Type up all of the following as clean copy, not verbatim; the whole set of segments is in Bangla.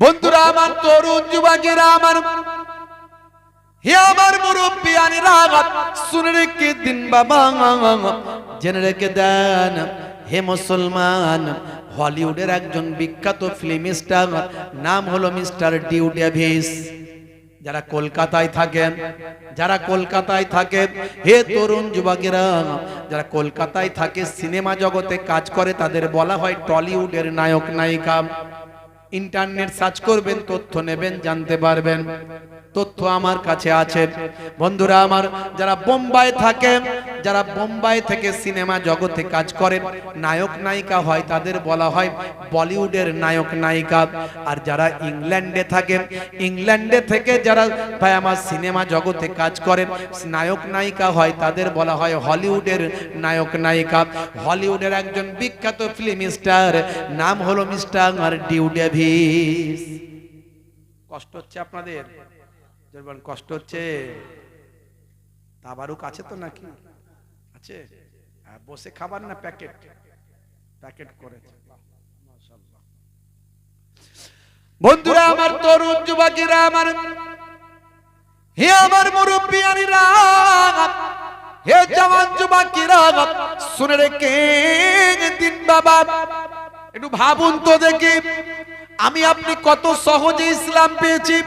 বন্ধুরা আমার, তরুণ যুবকেরা আমার, হে আমার মুরব্বিয়ানেরা, শুনে রেখে দিন বাবা, জেনে রেখে দেন হে মুসলমান। হলিউডের একজন বিখ্যাত ফিল্ম স্টার, নাম হলো মিস্টার ডিউ ডেভিস। যারা কলকাতায় থাকেন, যারা কলকাতায় থাকে, হে তরুণ যুবকেরা, যারা কলকাতায় থাকে, সিনেমা জগতে কাজ করে, তাদের বলা হয় টলিউডের নায়ক নায়িকা। ইন্টারনেট সার্চ করবেন, তথ্য নেবেন, জানতে পারবেন। তথ্য আমার কাছে আছে। বন্ধুরা আমার, যারা বোম্বাই থাকে, যারা বোম্বাই থেকে সিনেমা জগতে কাজ করে, নায়ক নায়িকা হয়, তাদের বলা হয় বলিউডের নায়ক নায়িকা। আর যারা ইংল্যান্ডে থাকে, ইংল্যান্ডে থেকে যারা ভাই আমার সিনেমা জগতে কাজ করে, নায়ক নায়িকা হয়, তাদের বলা হয় হলিউডের নায়ক নায়িকা। হলিউডের একজন বিখ্যাত ফিল্ম স্টার, নাম হলো মিস্টার ডিউ ডেভিস। কষ্ট হচ্ছে আপনাদের? কষ্ট হচ্ছে? তাবারুক আছে তো নাকি? আছে? বসে খাবার না প্যাকেট? প্যাকেট করেছে। বন্ধুরা আমার, তরুণ যুবকেরা আমার, হে আমার মুরব্বিয়ানেরা, হে জওয়ান যুবকেরা, শুনে রেখে দিন বাবা। একটু ভাবুন তো দেখি, আমি আপনি কত সহজে ইসলাম পেয়েছি।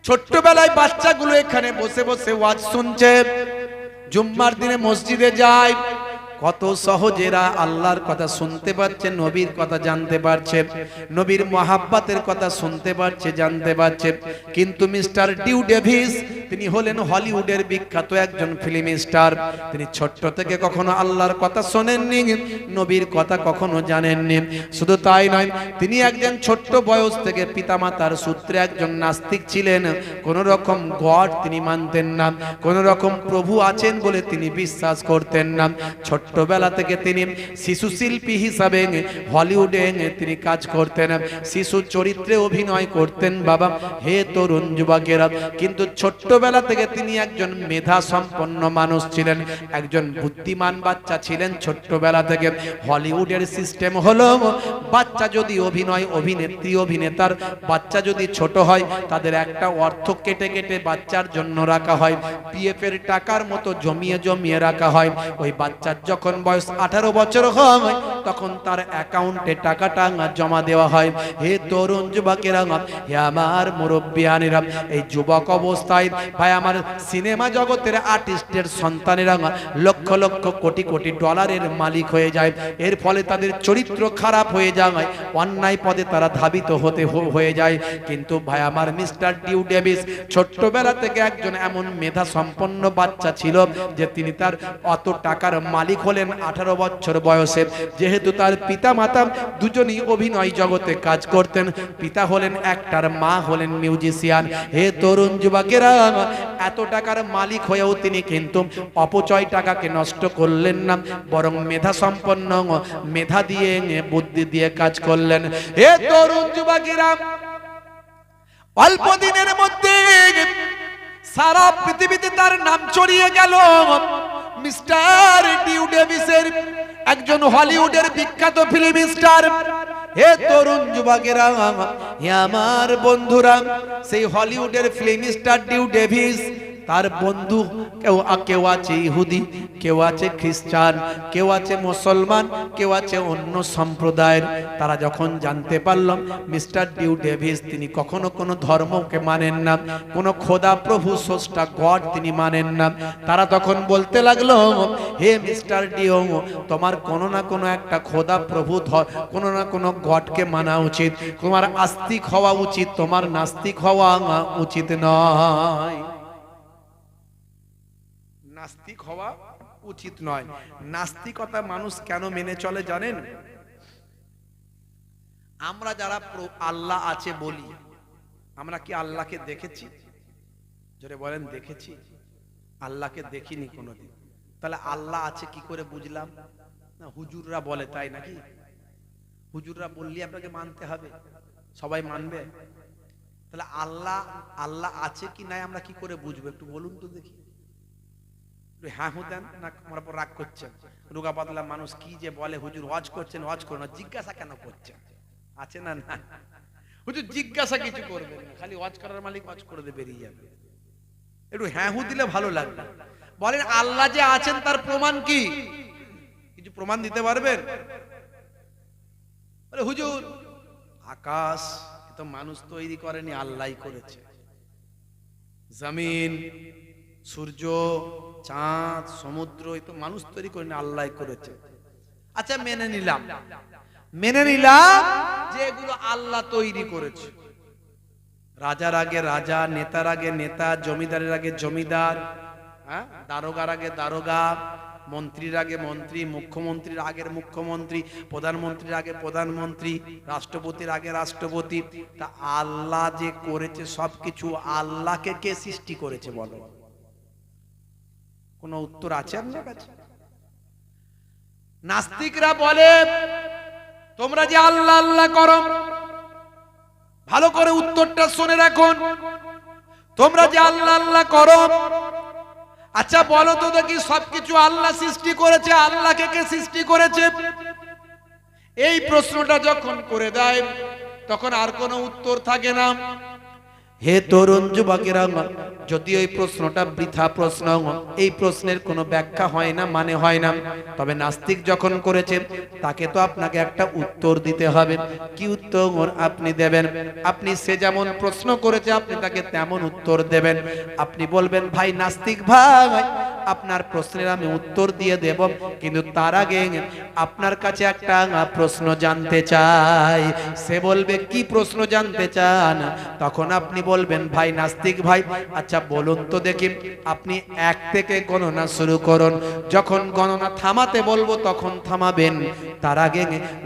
ছোট্টবেলায় বাচ্চাগুলো এখানে বসে বসে ওয়াজ শুনছে, জুম্মার দিনে মসজিদে যায়, কত সহজেরা আল্লাহর কথা শুনতে পারছে, নবীর কথা জানতে পারছে, নবীর মহাব্বতের কথা শুনতে পারছে, জানতে পারছে। কিন্তু মিস্টার ডিউ ডেভিস, তিনি হলেন হলিউডের বিখ্যাত একজন ফিল্ম স্টার। তিনি ছোট্ট থেকে কখনো আল্লাহর কথা শোনেননি, নবীর কথা কখনো জানেননি। শুধু তাই নয়, তিনি একজন ছোট্ট বয়স থেকে পিতামাতার সূত্রে একজন নাস্তিক ছিলেন। কোন রকম গড তিনি মানতেন না, কোন রকম প্রভু আছেন বলে তিনি বিশ্বাস করতেন না। ছোট্টবেলা থেকে তিনি শিশু শিল্পী হিসাবে হলিউডে তিনি কাজ করতেন, শিশু চরিত্রে অভিনয় করতেন বাবা। হে তরুণ যুবকেরা, কিন্তু ছোট্টবেলা থেকে তিনি একজন মেধা সম্পন্ন মানুষ ছিলেন, একজন বুদ্ধিমান বাচ্চা ছিলেন ছোট্টবেলা থেকে। হলিউডের সিস্টেম হলো, বাচ্চা যদি অভিনেত্রী অভিনেতার বাচ্চা যদি ছোট হয়, তাদের একটা অর্থ কেটে কেটে বাচ্চার জন্য রাখা হয়, পিএফ এর টাকার মতো জমিয়ে জমিয়ে রাখা হয়। ওই বাচ্চার যখন বয়স 18 বছর হয়, তখন তার অ্যাকাউন্টে টাকাটা জমা দেওয়া হয়। হে তরুণ যুবকেরা, হে আমার মুরব্বিয়ানেরা, এই যুবক অবস্থায় ভাই আমার সিনেমা জগতের আর্টিস্টের সন্তানেরা লক্ষ লক্ষ কোটি কোটি ডলারের মালিক হয়ে যায়। এর ফলে তাদের চরিত্র খারাপ হয়ে যায়, অন্যায় পদে তারা ধাবিত হয়ে যায়। কিন্তু ভাই আমার মিস্টার ডিউ ডেভিস ছোট্টবেলা থেকে একজন এমন মেধা সম্পন্ন বাচ্চা ছিল যে তিনি তার অত টাকার মালিক হলেন 18 বছর বয়সে। যেহেতু তার পিতা মাতা দুজনই অভিনয় জগতে কাজ করতেন, পিতা হলেন অ্যাক্টর, মা হলেন মিউজিশিয়ান। হে তরুণ যুবকেরা, এত টাকার মালিক হয়েও তিনি কিন্তু অপচয় টাকাকে নষ্ট করলেন না, বরং মেধা সম্পন্ন, মেধা দিয়ে বুদ্ধি দিয়ে কাজ করলেন। হে তরুণ যুবকেরা, অল্প দিনের মধ্যে সারা পৃথিবীতে তার নাম ছড়িয়ে গেল। মিস্টার ডিউ ডেভিসের একজন হলিউডের বিখ্যাত ফিল্ম স্টার। হে তরুণ যুবকেরা, হে আমার বন্ধুরা, সেই হলিউডের ফিল্ম স্টার ডিউ ডেভিস, তার বন্ধু কেউ আছে ইহুদি, কেউ আছে খ্রিস্টান, কেউ আছে মুসলমান, কেউ আছে অন্য সম্প্রদায়ের। তারা যখন জানতে পারলাম মিস্টার ডিউ ডেভিস তিনি কখনো কোনো ধর্মকে মানেন না, কোনো খোদা প্রভু স্রষ্টা গড তিনি মানেন না, তারা তখন বলতে লাগলো, হে মিস্টার ডিউ, তোমার কোনো না কোনো একটা খোদা প্রভু, কোনো না কোনো গডকে মানা উচিত, তোমার আস্তিক হওয়া উচিত, তোমার নাস্তিক হওয়া উচিত নয়। নাস্তিক হওয়া উচিত নয়। নাস্তিকতা মানুষ কেন মেনে চলে জানেন? আমরা যারা আল্লাহ আছে বলি, আমরা কি আল্লাহকে দেখেছি? জোরে বলেন, দেখেছি? আল্লাহকে দেখিনি কোনোদিন। তাহলে আল্লাহ আছে কি করে বুঝলাম? না, হুজুররা বলে, তাই নাকি? হুজুররা বললে আপনাকে মানতে হবে, সবাই মানবে? তাহলে আল্লাহ আছে কি নাই আমরা কি করে বুঝবো? একটু বলুন তো দেখি। হ্যাঁ হু দেন না, আমার উপর রাগ করছেন? রোগা পাতলা মানুষ কি যে বলে, হুজুর ওয়াজ করছেন, ওয়াজ করুন, জিজ্ঞাসা কেন করছেন? আছে না? না, হুজুর জিজ্ঞাসা কিছু করবেন না, খালি ওয়াজ করার মালিক ওয়াজ করে দিয়ে বেরিয়ে যাবে। একটু হ্যাঁ হু দিলে ভালো লাগবে। বলেন আল্লাহ যে আছেন তার প্রমাণ কি? কিছু প্রমাণ দিতে পারবেন? বলে হুজুর আকাশ এ তো মানুষ তৈরি করেনি, আল্লাহই করেছে। জমিন, সূর্য, চাঁদ, সমুদ্র এ তো মানুষ তৈরি করেনি, আল্লাহই করেছে। আচ্ছা মেনে নিলাম যে এগুলো আল্লাহ তৈরি করেছে। রাজার আগে রাজা, নেতার আগে নেতা, জমিদারের আগে জমিদার, হ্যাঁ, দারোগার আগে দারোগা, মন্ত্রীর আগে মন্ত্রী, মুখ্যমন্ত্রীর আগের মুখ্যমন্ত্রী, প্রধানমন্ত্রীর আগে প্রধানমন্ত্রী, রাষ্ট্রপতির আগে রাষ্ট্রপতি। তা আল্লাহ যে করেছে সবকিছু, আল্লাহকে কে সৃষ্টি করেছে বলো? কোন উত্তর আছে আপনার কাছে? নাস্তিকরা বলে তোমরা যে আল্লাহ আল্লাহ করো, ভালো করে উত্তরটা শুনে রাখুন। তোমরা যে আল্লাহ আল্লাহ করো, আচ্ছা বলো তো দেখি সবকিছু আল্লাহ সৃষ্টি করেছে, আল্লাহকে কে সৃষ্টি করেছে? এই প্রশ্নটা যখন করে দেয় তখন আর কোনো উত্তর থাকে না। হে তরুণ যুবকেরা, যদি এই প্রশ্নটা বৃথা প্রশ্ন, এই প্রশ্নের কোনো ব্যাখ্যা হয় না, মানে হয় না, তবে নাস্তিক যখন করেছে তাকে তো আপনাকে একটা উত্তর দিতে হবে। কি উত্তর আপনি দেবেন? আপনি সে যেমন প্রশ্ন করেছে আপনি তাকে তেমন উত্তর দেবেন। আপনি বলবেন ভাই নাস্তিক ভাই, আপনার প্রশ্নের আমি উত্তর দিয়ে দেব, কিন্তু তার আগে আপনার কাছে একটা প্রশ্ন জানতে চাই। সে বলবে কি প্রশ্ন জানতে চান? তখন আপনি বলবেন ভাই নাস্তিক ভাই, আচ্ছা বলুন তো দেখি, আপনি 1 থেকে গণনা শুরু করুন। যখন গণনা থামাতে বলবো তখন থামাবেন, তার আগে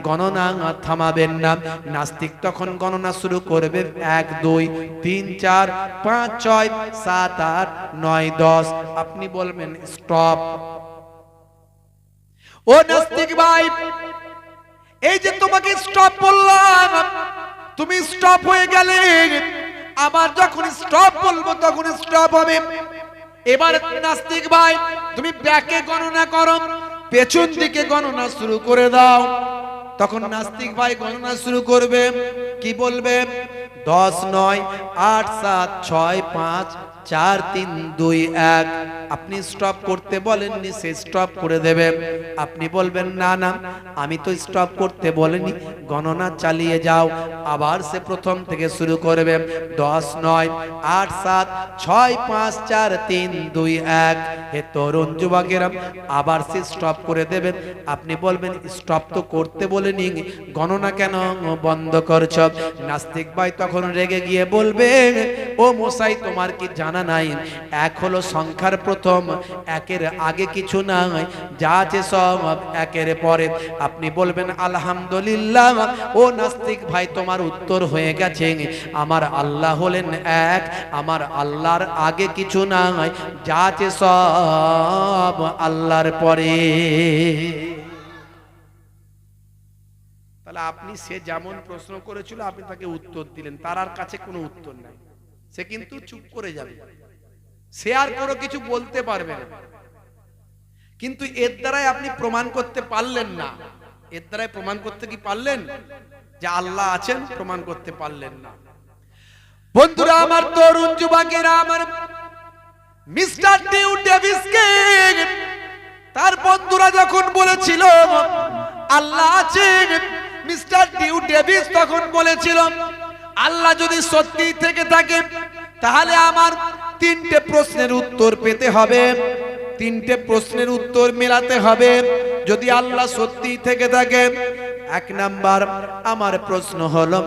গণনা থামাবেন না। নাস্তিক তখন গণনা শুরু করবে 1 2 3 4 5 6 7 8 9 10। আপনি বলবেন স্টপ। ও নাস্তিক ভাই, এই যে তোমাকে স্টপ বললাম, তুমি স্টপ হয়ে গেলে, আবার যখন স্টপ বলবো তখন স্টপ হবে। এবার নাস্তিক ভাই তুমি ব্যাকে গণনা করো, পেছন দিকে গণনা শুরু করে দাও। তখন নাস্তিক ভাই গণনা শুরু করবে, কি বলবে? 10 9 8 7 6 5 4 3 2 1। আপনি স্টপ করতে বলেননি, সে স্টপ করে দেবে। আপনি বলবেন না না, আমি তো স্টপ করতে বলিনি, গণনা চালিয়ে যাও। আবার সে প্রথম থেকে শুরু করবে, 10 9 8 7 6 5 4 3 2 1। হে তরুণ যুবকেরা, আবার সে স্টপ করে দেবে। আপনি বলবেন স্টপ তো করতে বলিনি, গণনা কেন বন্ধ করছ? নাস্তিক ভাই তখন রেগে গিয়ে বলবে, ও মশাই তোমার কি জানা নাই, 1 হলো সংখ্যার প্রথম, 1-এর আগে কিছু নাই, যা আছে সব 1-এর পরে। আপনি বলবেন আলহামদুলিল্লাহ, ও নাস্তিক ভাই তোমার উত্তর হয়ে গেছে। আমার আল্লাহ হলেন 1, আমার আল্লাহর আগে কিছু নাই, যা আছে সব আল্লাহর পরে। তাহলে আপনি সে যেমন প্রশ্ন করেছিল আপনি তাকে উত্তর দিলেন, তার আর কাছে কোনো উত্তর নাই, সে কিন্তু চুপ করে যাবে, সে আর কোনো কিছু বলতে পারবে না। কিন্তু এর দ্বারাই আপনি প্রমাণ করতে পারলেন না। এর দ্বারাই প্রমাণ করতে কি পারলেন? যে আল্লাহ আছেন, প্রমাণ করতে পারলেন না। বন্ধুরা আমার, তরুণ যুবকেরা আমার, মিস্টার ডিউ ডেভিসকে তার বন্ধুরা যখন বলেছিল আল্লাহ আছেন, মিস্টার ডিউ ডেভিস তখন বলেছিল আল্লাহ যদি সত্যি থেকে থাকে তাহলে আমার 3টে প্রশ্নের উত্তর পেতে হবে, 3টে প্রশ্নের উত্তর মেলাতে হবে। যদি আল্লাহ সত্যি থেকে থাকে, 1 নাম্বার আমার প্রশ্ন হলো,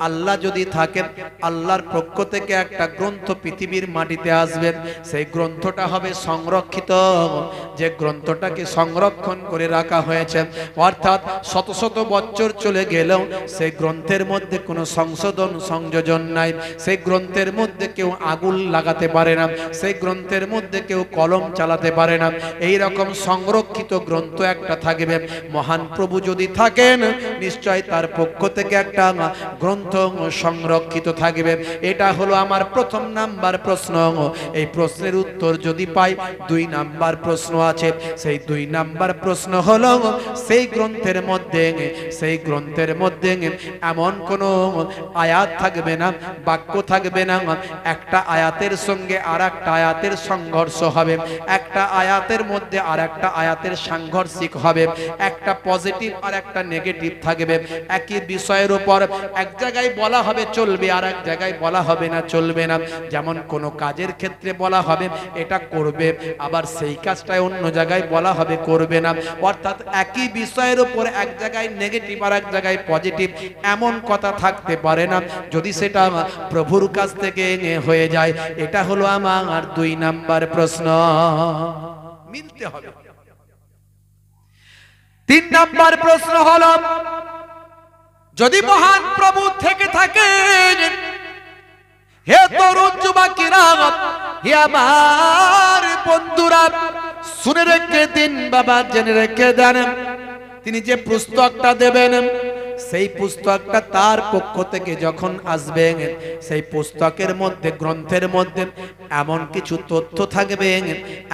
আল্লাহ যদি থাকেন, আল্লাহর পক্ষ থেকে একটা গ্রন্থ পৃথিবীর মাটিতে আসবে, সেই গ্রন্থটা হবে সংরক্ষিত, যে গ্রন্থটাকে সংরক্ষণ করে রাখা হয়েছে, অর্থাৎ শত শত বছর চলে গেলেও সেই গ্রন্থের মধ্যে কোনো সংশোধন সংযোজন নাই, সেই গ্রন্থের মধ্যে কেউ আগুন লাগাতে পারে না, সেই গ্রন্থের মধ্যে কেউ কলম চালাতে পারে না। এই রকম সংরক্ষিত গ্রন্থ একটা থাকবে। মহান প্রভু যদি থাকেন, নিশ্চয় তার পক্ষ থেকে একটা গ্রন্থ সংরক্ষিত থাকবে। এটা হলো আমার প্রথম নাম্বার প্রশ্ন। এই প্রশ্নের উত্তর যদি পাই, 2 নাম্বার প্রশ্ন আছে। সেই 2 নাম্বার প্রশ্ন হলো সেই গ্রন্থের মধ্যে এমন কোন আয়াত থাকবে না, বাক্য থাকবে না, একটা আয়াতের সঙ্গে আর একটা আয়াতের সংঘর্ষ হবে, একটা আয়াতের মধ্যে আর একটা আয়াতের সাংঘর্ষিক হবে, একটা পজিটিভ আর একটা নেগেটিভ থাকবে। একই বিষয়ের উপর এক জায়গায় বলা হবে চলবে, আর এক জায়গায় বলা হবে না চলবে না। যেমন কোন কাজের ক্ষেত্রে বলা হবে এটা করবে, আবার সেই কাজটাই অন্য জায়গায় বলা হবে করবে না। অর্থাৎ একই বিষয়ের উপর এক জায়গায় নেগেটিভ আর এক জায়গায় পজিটিভ, এমন কথা থাকতে পারে না যদি সেটা প্রভুর কাছ থেকে হয়ে যায়। এটা হলো আমার 2 নাম্বার প্রশ্ন, মিলতে হবে। 3 নাম্বার প্রশ্ন হলো, যদি মহান প্রভু থেকে থাকে, হে তরুণ যুবকেরা, হে আমার বন্ধুরা, শুনে রেখে দিন বাবা, জেনে রেখে দেন, তিনি যে পুস্তকটা দেবেন সেই পুস্তকটা তার পক্ষ থেকে যখন আসবে, সেই পুস্তকের মধ্যে, গ্রন্থের মধ্যে এমন কিছু তথ্য থাকবে,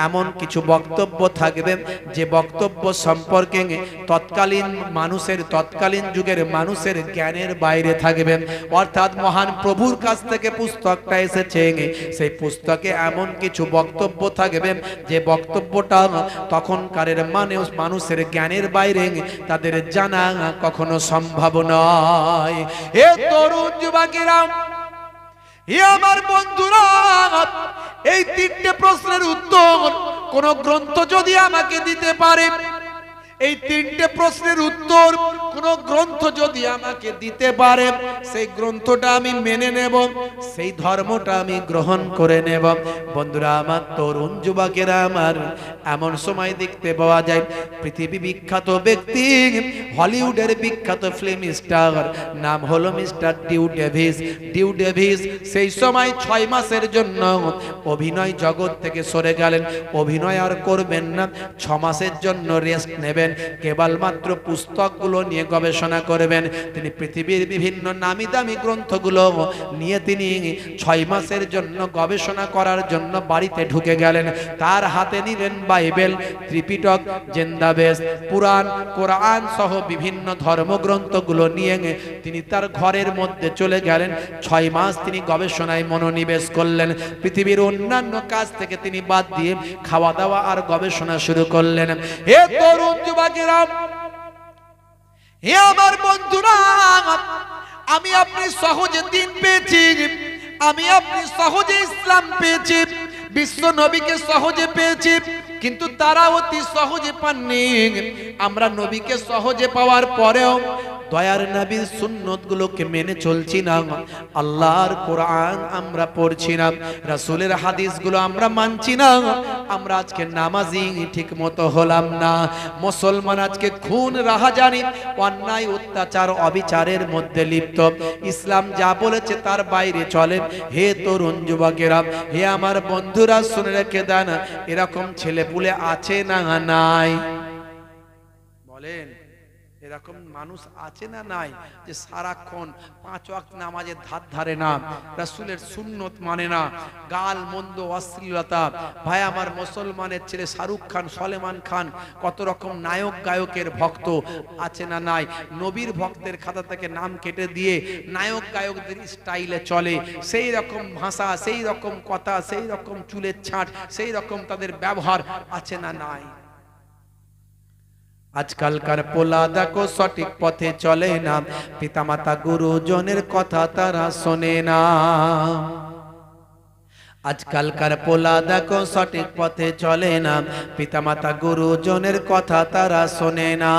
এমন কিছু বক্তব্য থাকবে, যে বক্তব্য সম্পর্কে তৎকালীন যুগের মানুষের জ্ঞানের বাইরে থাকবে। অর্থাৎ মহান প্রভুর কাছ থেকে পুস্তকটা এসেছে, সেই পুস্তকে এমন কিছু বক্তব্য থাকবে যে বক্তব্যটা তখনকারের মানুষের জ্ঞানের বাইরে, তাদের জানা কখনো সম্ভব নয়। হে তরুণ যুবকেরা, হে আমার বন্ধুরা, এই 3টে প্রশ্নের উত্তর কোন গ্রন্থ যদি আমাকে দিতে পারে, এই 3টে প্রশ্নের উত্তর কোন গ্রন্থ যদি আমাকে দিতে পারে, সেই গ্রন্থটা আমি মেনে নেব, সেই ধর্মটা আমি গ্রহণ করে নেব। বন্ধুরা আমার, তরুণ যুবকেরা আমার, এমন সময় দেখতে পাওয়া যায় পৃথিবী বিখ্যাত ব্যক্তি, হলিউডের বিখ্যাত ফিল্ম স্টার, নাম হলো মিস্টার ডিউ ডেভিস। সেই সময় 6 মাসের জন্য অভিনয় জগৎ থেকে সরে গেলেন, অভিনয় আর করবেন না, 6 মাসের জন্য রেস্ট নেবেন, কেবলমাত্র পুস্তকগুলো নিয়ে গবেষণা করবেন। তিনি পৃথিবীর বিভিন্ন নামি দামি গ্রন্থগুলো নিয়ে তিনি 6 মাসের জন্য গবেষণা করার জন্য বাড়িতে ঢুকে গেলেন। তার হাতে নিলেন বাইবেল, ত্রিপিটক, জিন্দাবেশ, পুরাণ, কোরআন সহ বিভিন্ন ধর্মগ্রন্থগুলো নিয়ে তিনি তার ঘরের মধ্যে চলে গেলেন। 6 মাস তিনি গবেষণায় মনোনিবেশ করলেন। পৃথিবীর অন্যান্য কাজ থেকে তিনি বাদ দিয়ে খাওয়া দাওয়া আর গবেষণা শুরু করলেন। হে তরুণ যুবকেরা, হে আমার বন্ধুরা, আমি আপনি সহজে দিন পেয়েছি, আমি আপনি সহজে ইসলাম পেয়েছি, বিশ্ব নবীকে সহজে পেয়েছি, কিন্তু তারা অতি সহজে পাননি। আমরা নবীকে সহজে পাওয়ার পরেও দয়ার নবীর সুন্নতগুলোকে মেনে চলছি না, আল্লাহর কোরআন আমরা পড়ছি না, রাসূলের হাদিসগুলো আমরা মানছি না। আমরা আজকে নামাজি ঠিক মতো হলাম না। মুসলমান আজকে খুন, রাহাজানি, অন্যায়, অত্যাচার, অবিচারের মধ্যে লিপ্ত। ইসলাম যা বলেছে তার বাইরে চলে। হে তরুণ যুবকেরা, হে আমার বন্ধুরা, শুনে রেখে দেন, এরকম ছেলেপুলে আছে না নাই? বলেন, এরকম মানুষ আছে না নাই যে সারাক্ষণ 5 ওয়াক্ত নামাজের ধার ধারে না, রাসূলের সুন্নত মানে না, গাল মন্দ, অশ্লীলতা। ভাই আমার, মুসলমানের ছেলে শাহরুখ খান, সলেমান খান, কত রকম নায়ক গায়কের ভক্ত আছে না নাই? নবীর ভক্তের খাতা থেকে নাম কেটে দিয়ে নায়ক গায়কদের স্টাইলে চলে, সেই রকম ভাষা, সেই রকম কথা, সেই রকম চুলের ছাঁট, সেই রকম তাদের ব্যবহার আছে না নাই? আজকালকার পোলা দেখো সঠিক পথে চলে না, পিতামাতা গুরুজনের কথা তারা শোনে না। আজকালকার পোলা দেখো সঠিক পথে চলে না, পিতামাতা গুরুজনের কথা তারা শোনে না।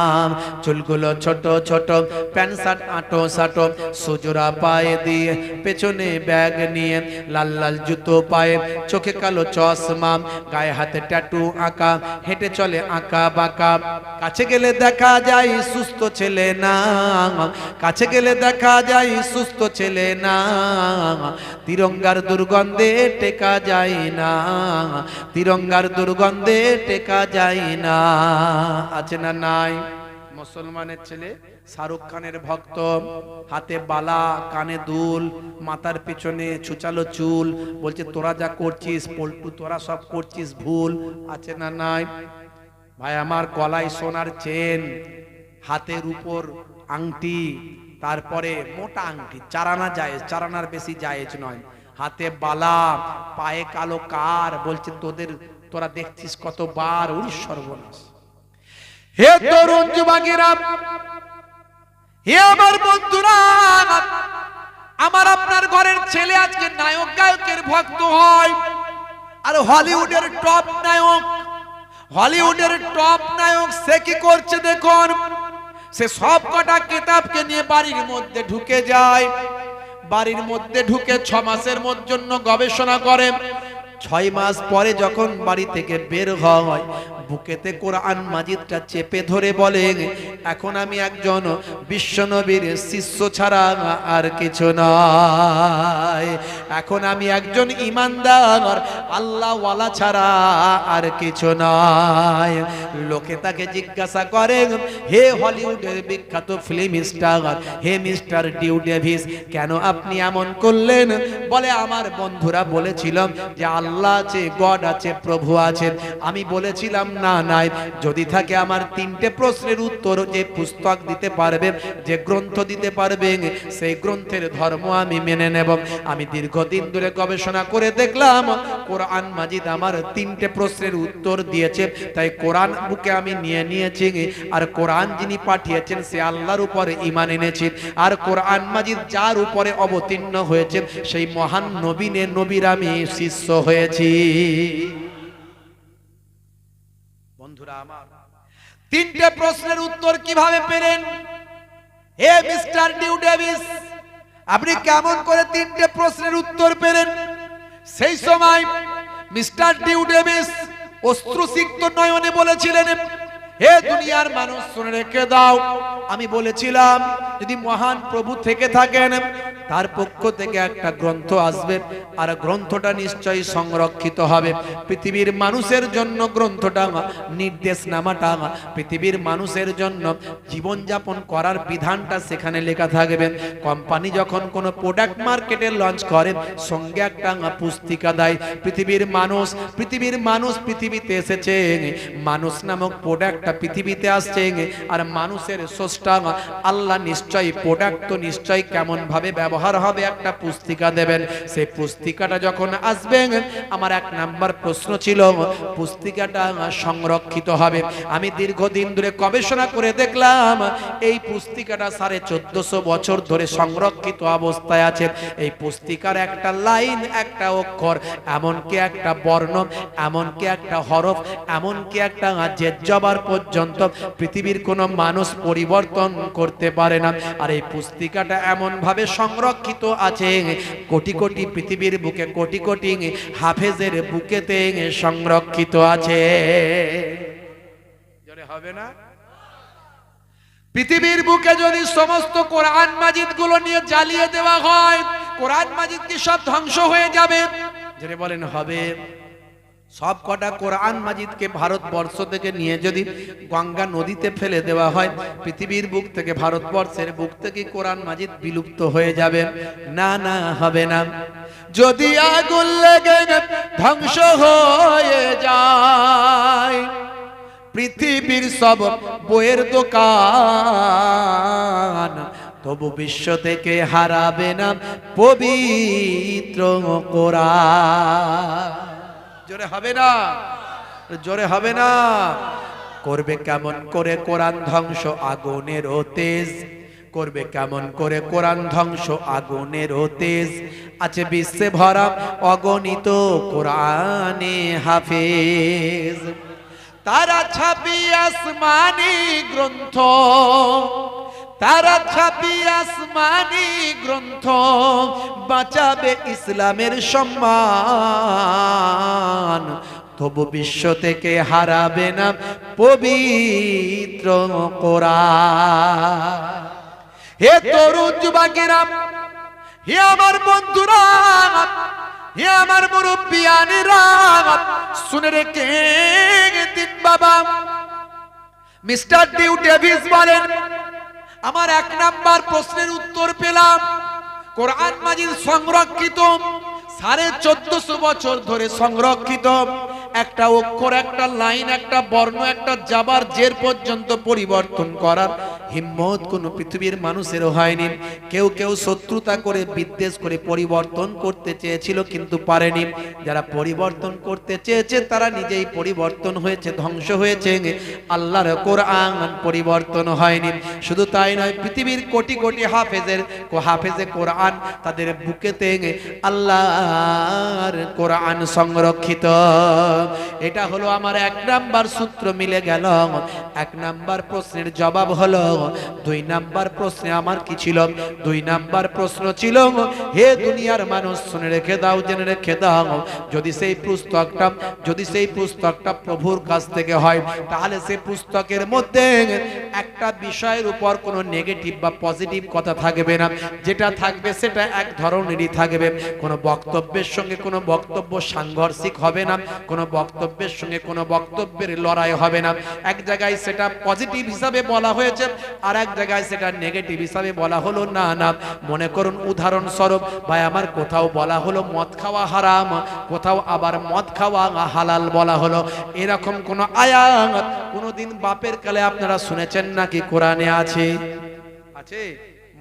চুলগুলো ছোট ছোট, প্যান্ট শার্ট আঁটো সাটো, সুজোড়া পায়ে দিয়ে, পেছনে ব্যাগ নিয়ে, লাল লাল জুতো পায়ে, চোখে কালো চশমা, গায়ে হাতে ট্যাটু আঁকা, হেঁটে চলে আঁকা বাঁকা। কাছে গেলে দেখা যায় সুস্থ ছেলে না, কাছে গেলে দেখা যায় সুস্থ ছেলে না, তিরঙ্গার দুর্গন্ধে টেকা যায় না, তিরঙ্গার দুর্গন্ধে টেকা যায় না। আছে না নাই? মুসলমানের ছেলে শাহরুখ খানের ভক্ত, হাতে বালা, কানে দুল, মাথার পেছনে ছুচালো চুল, বলছে তোরা যা করছিস পল্টু, তোরা সব করছিস ভুল। আছে না নাই? ভাই আমার, গলায় সোনার চেন, হাতের উপর আংটি, তারপরে মোটা আংটি, 4 আনা জায়েজ, 4 আনার বেশি জায়েজ নয়, হাতে বালা, পায়ে কালো কার, বলছে তোরা দেখছিস কতবার। ওর সর্বনাশ। হে তরুণ যুবকেরা, হে আমার বন্ধুরা, আমার আপনার ঘরের ছেলে আজকে নায়ক গায়কের ভক্ত হয়, আর হলিউডের টপ নায়ক, হলিউডের টপ নায়ক সে কি করছে দেখুন, সে সব কটা কিতাবকে নিয়ে বাড়ির মধ্যে ঢুকে যায়, বাড়ির মধ্যে ঢুকে 6 মাসের জন্য গবেষণা করে। 6 মাস পরে যখন বাড়ি থেকে বের হয়, বুকেতে কোরআন মাজিদটা চেপে ধরে বলেন, এখন আমি একজন বিশ্বনবীর শিষ্য ছাড়া আর কিছু নয়, এখন আমি একজন ইমানদার আল্লাহওয়ালা ছাড়া আর কিছু নয়। লোকে তাকে জিজ্ঞাসা করে, হে হলিউডের বিখ্যাত ফিল্ম স্টার, হে মিস্টার ডিউ ডেভিস, কেন আপনি এমন করলেন? বলে, আমার বন্ধুরা বলেছিল যে আল্লাহ আছে, গড আছে, প্রভু আছেন। আমি বলেছিলাম না নাই, যদি থাকে আমার 3টে প্রশ্নের উত্তর যে পুস্তক দিতে পারবে, যে গ্রন্থ দিতে পারবে, সেই গ্রন্থের ধর্ম আমি মেনে নেব। আমি দীর্ঘদিন ধরে গবেষণা করে দেখলাম কোরআন মাজিদ আমার 3টে প্রশ্নের উত্তর দিয়েছে, তাই কোরআন বুকে আমি নিয়ে নিয়েছি, আর কোরআন যিনি পাঠিয়েছেন সে আল্লাহর উপরে ঈমান এনেছি, আর কোরআন মাজিদ যার উপরে অবতীর্ণ হয়েছে সেই মহান নবীর আমি শিষ্য হয়েছি। বন্ধুরা আমার, 3টে প্রশ্নের উত্তর কিভাবে পেলেন? হে মিস্টার ডিউ ডেভিস, আপনি কেমন করে 3টে প্রশ্নের উত্তর পেলেন? সেই সময় মিস্টার ডিউ ডেভিস অশ্রুসিক্ত নয়নে বলেছিলেন, হে দুনিয়ার মানুষ শুনে রেখে দাও, আমি বলেছিলাম যদি মহান প্রভু থেকে থাকেন তার পক্ষ থেকে একটা গ্রন্থ আসবে, আর গ্রন্থটা নিশ্চয়ই সংরক্ষিত হবে। পৃথিবীর মানুষের জন্য গ্রন্থটা, নির্দেশনামাটা, পৃথিবীর মানুষের জন্য জীবনযাপন করার বিধানটা সেখানে লেখা থাকবে। কোম্পানি যখন কোনো প্রোডাক্ট মার্কেটে লঞ্চ করে, সঙ্গে একটা পুস্তিকা দেয়। পৃথিবীর মানুষ পৃথিবীতে এসেছে, মানুষ নামক প্রোডাক্টটা পৃথিবীতে আসছে, আর মানুষের স্রষ্টা আল্লাহ নিশ্চয়ই প্রোডাক্ট তো নিশ্চয়ই কেমন ভাবে ব্যবহার হবে একটা পুস্তিকা দেবেন। সেই পুস্তিকাটা যখন আসবে, আমার 1 নাম্বার প্রশ্ন ছিল পুস্তিকাটা সংরক্ষিত হবে। আমি দীর্ঘদিন ধরে গবেষণা করে দেখলাম এই পুস্তিকাটা 1450 বছর ধরে সংরক্ষিত অবস্থায় আছে। এই পুস্তিকার একটা লাইন, একটা অক্ষর, এমনকি একটা বর্ণ, এমনকি একটা হরফ, এমনকি একটা জের পর্যন্ত পৃথিবীর কোনো মানুষ পরিবর্তন করতে পারে না। আর এই পুস্তিকাটা এমন ভাবে সংরক্ষিত আছে, কোটি কোটি পৃথিবীর বুকে কোটি কোটি হাফেজের বুকেতে সংরক্ষিত আছে। জোরে হবে না? পৃথিবীর বুকে যদি সমস্ত কোরআন মাজিদ গুলো নিয়ে জ্বালিয়ে দেওয়া হয়, কোরআন মাজিদ কি সব ধ্বংস হয়ে যাবে? জোরে বলেন হবে। সব কটা কোরআন মাজিদকে ভারতবর্ষ থেকে নিয়ে যদি গঙ্গা নদীতে ফেলে দেওয়া হয়, পৃথিবীর বুক থেকে, ভারতবর্ষের বুক থেকে কোরআন মাজিদ বিলুপ্ত হয়ে যাবে? না, না, হবে না। যদি আগুন লেগে ধ্বংস হয়ে যায় পৃথিবীর সব বইয়ের দোকান, তবু বিশ্ব থেকে হারাবে না পবিত্র কোরআন। জোরে হবে না? জোরে হবে না? করবে কেমন করে কোরআন ধ্বংস? আগুনের তেজ করবে কেমন করে কোরআন ধ্বংস? আগুনের তেজ আছে বিশ্বে ভরা অগণিত কোরআনে হাফেজ। তারা ছাপি আসমানি গ্রন্থ, তারা ছাপি আসমানি গ্রন্থ, বাঁচাবে ইসলামের সম্মান, তবু বিশ্ব থেকে হারাবে না পবিত্র কোরআন। হে তরুণ যুবকেরা, হে আমার বন্ধুরা, হে আমার মুরব্বিয়ানেরা, শুনে রেখে দিন বাবা। মিস্টার ডিউ ডেভিস বলেন, আমার 1 নাম্বার প্রশ্নের উত্তর পেলাম। কোরআন মাজিদ সংরক্ষিত 1450 বছর ধরে সংরক্ষিত, একটা অক্ষর, একটা লাইন, একটা বর্ণ, একটা জাবার জের পর্যন্ত পরিবর্তন করার হিম্মত কোন পৃথিবীর মানুষের হয়নি। কেউ কেউ শত্রুতা করে বিদ্বেষ করে পরিবর্তন করতে চেয়েছিল কিন্তু পারেনি। যারা পরিবর্তন করতে চেয়েছে তারা নিজেই পরিবর্তন হয়েছে, ধ্বংস হয়েছে। আল্লাহর কোরআন পরিবর্তন হয়নি। শুধু তাই নয়, পৃথিবীর কোটি কোটি হাফেজে কোরআন তাদের বুকেতে আল্লাহর কোরআন সংরক্ষিত। এটা হলো আমার 1 নাম্বার সূত্র, মিলে গেল। 1 নাম্বার প্রশ্নের জবাব হলো। 2 নাম্বার প্রশ্নে আমার কি ছিল? 2 নাম্বার প্রশ্ন ছিল, হে দুনিয়ার মানুষ শুনে রেখে দাও, জেনে রেখে দাও, যদি সেই পুস্তকটা প্রভুর কাছ থেকে হয়, তাহলে সেই পুস্তকের মধ্যে একটা বিষয়ের উপর কোনো নেগেটিভ বা পজিটিভ কথা থাকবে না। যেটা থাকবে সেটা এক ধরনেরই থাকবে। কোনো বক্তব্যের সঙ্গে কোনো বক্তব্য সাংঘর্ষিক হবে না, কোনো বক্তব্যের সঙ্গে কোনো বক্তব্যের লড়াই হবে না। এক জায়গায় সেটা পজিটিভ হিসাবে বলা হয়েছে, আর এক জায়গায় সেটা নেগেটিভ হিসাবে বলা হলো না। মনে করুন উদাহরণস্বরূপ ভাই আমার, কোথাও বলা হলো মদ খাওয়া হারাম, কোথাও আবার মদ খাওয়া হালাল বলা হলো। এরকম কোন আয়াত কোনদিন বাপের কালে আপনারা শুনেছেন নাকি কোরআনে আছে?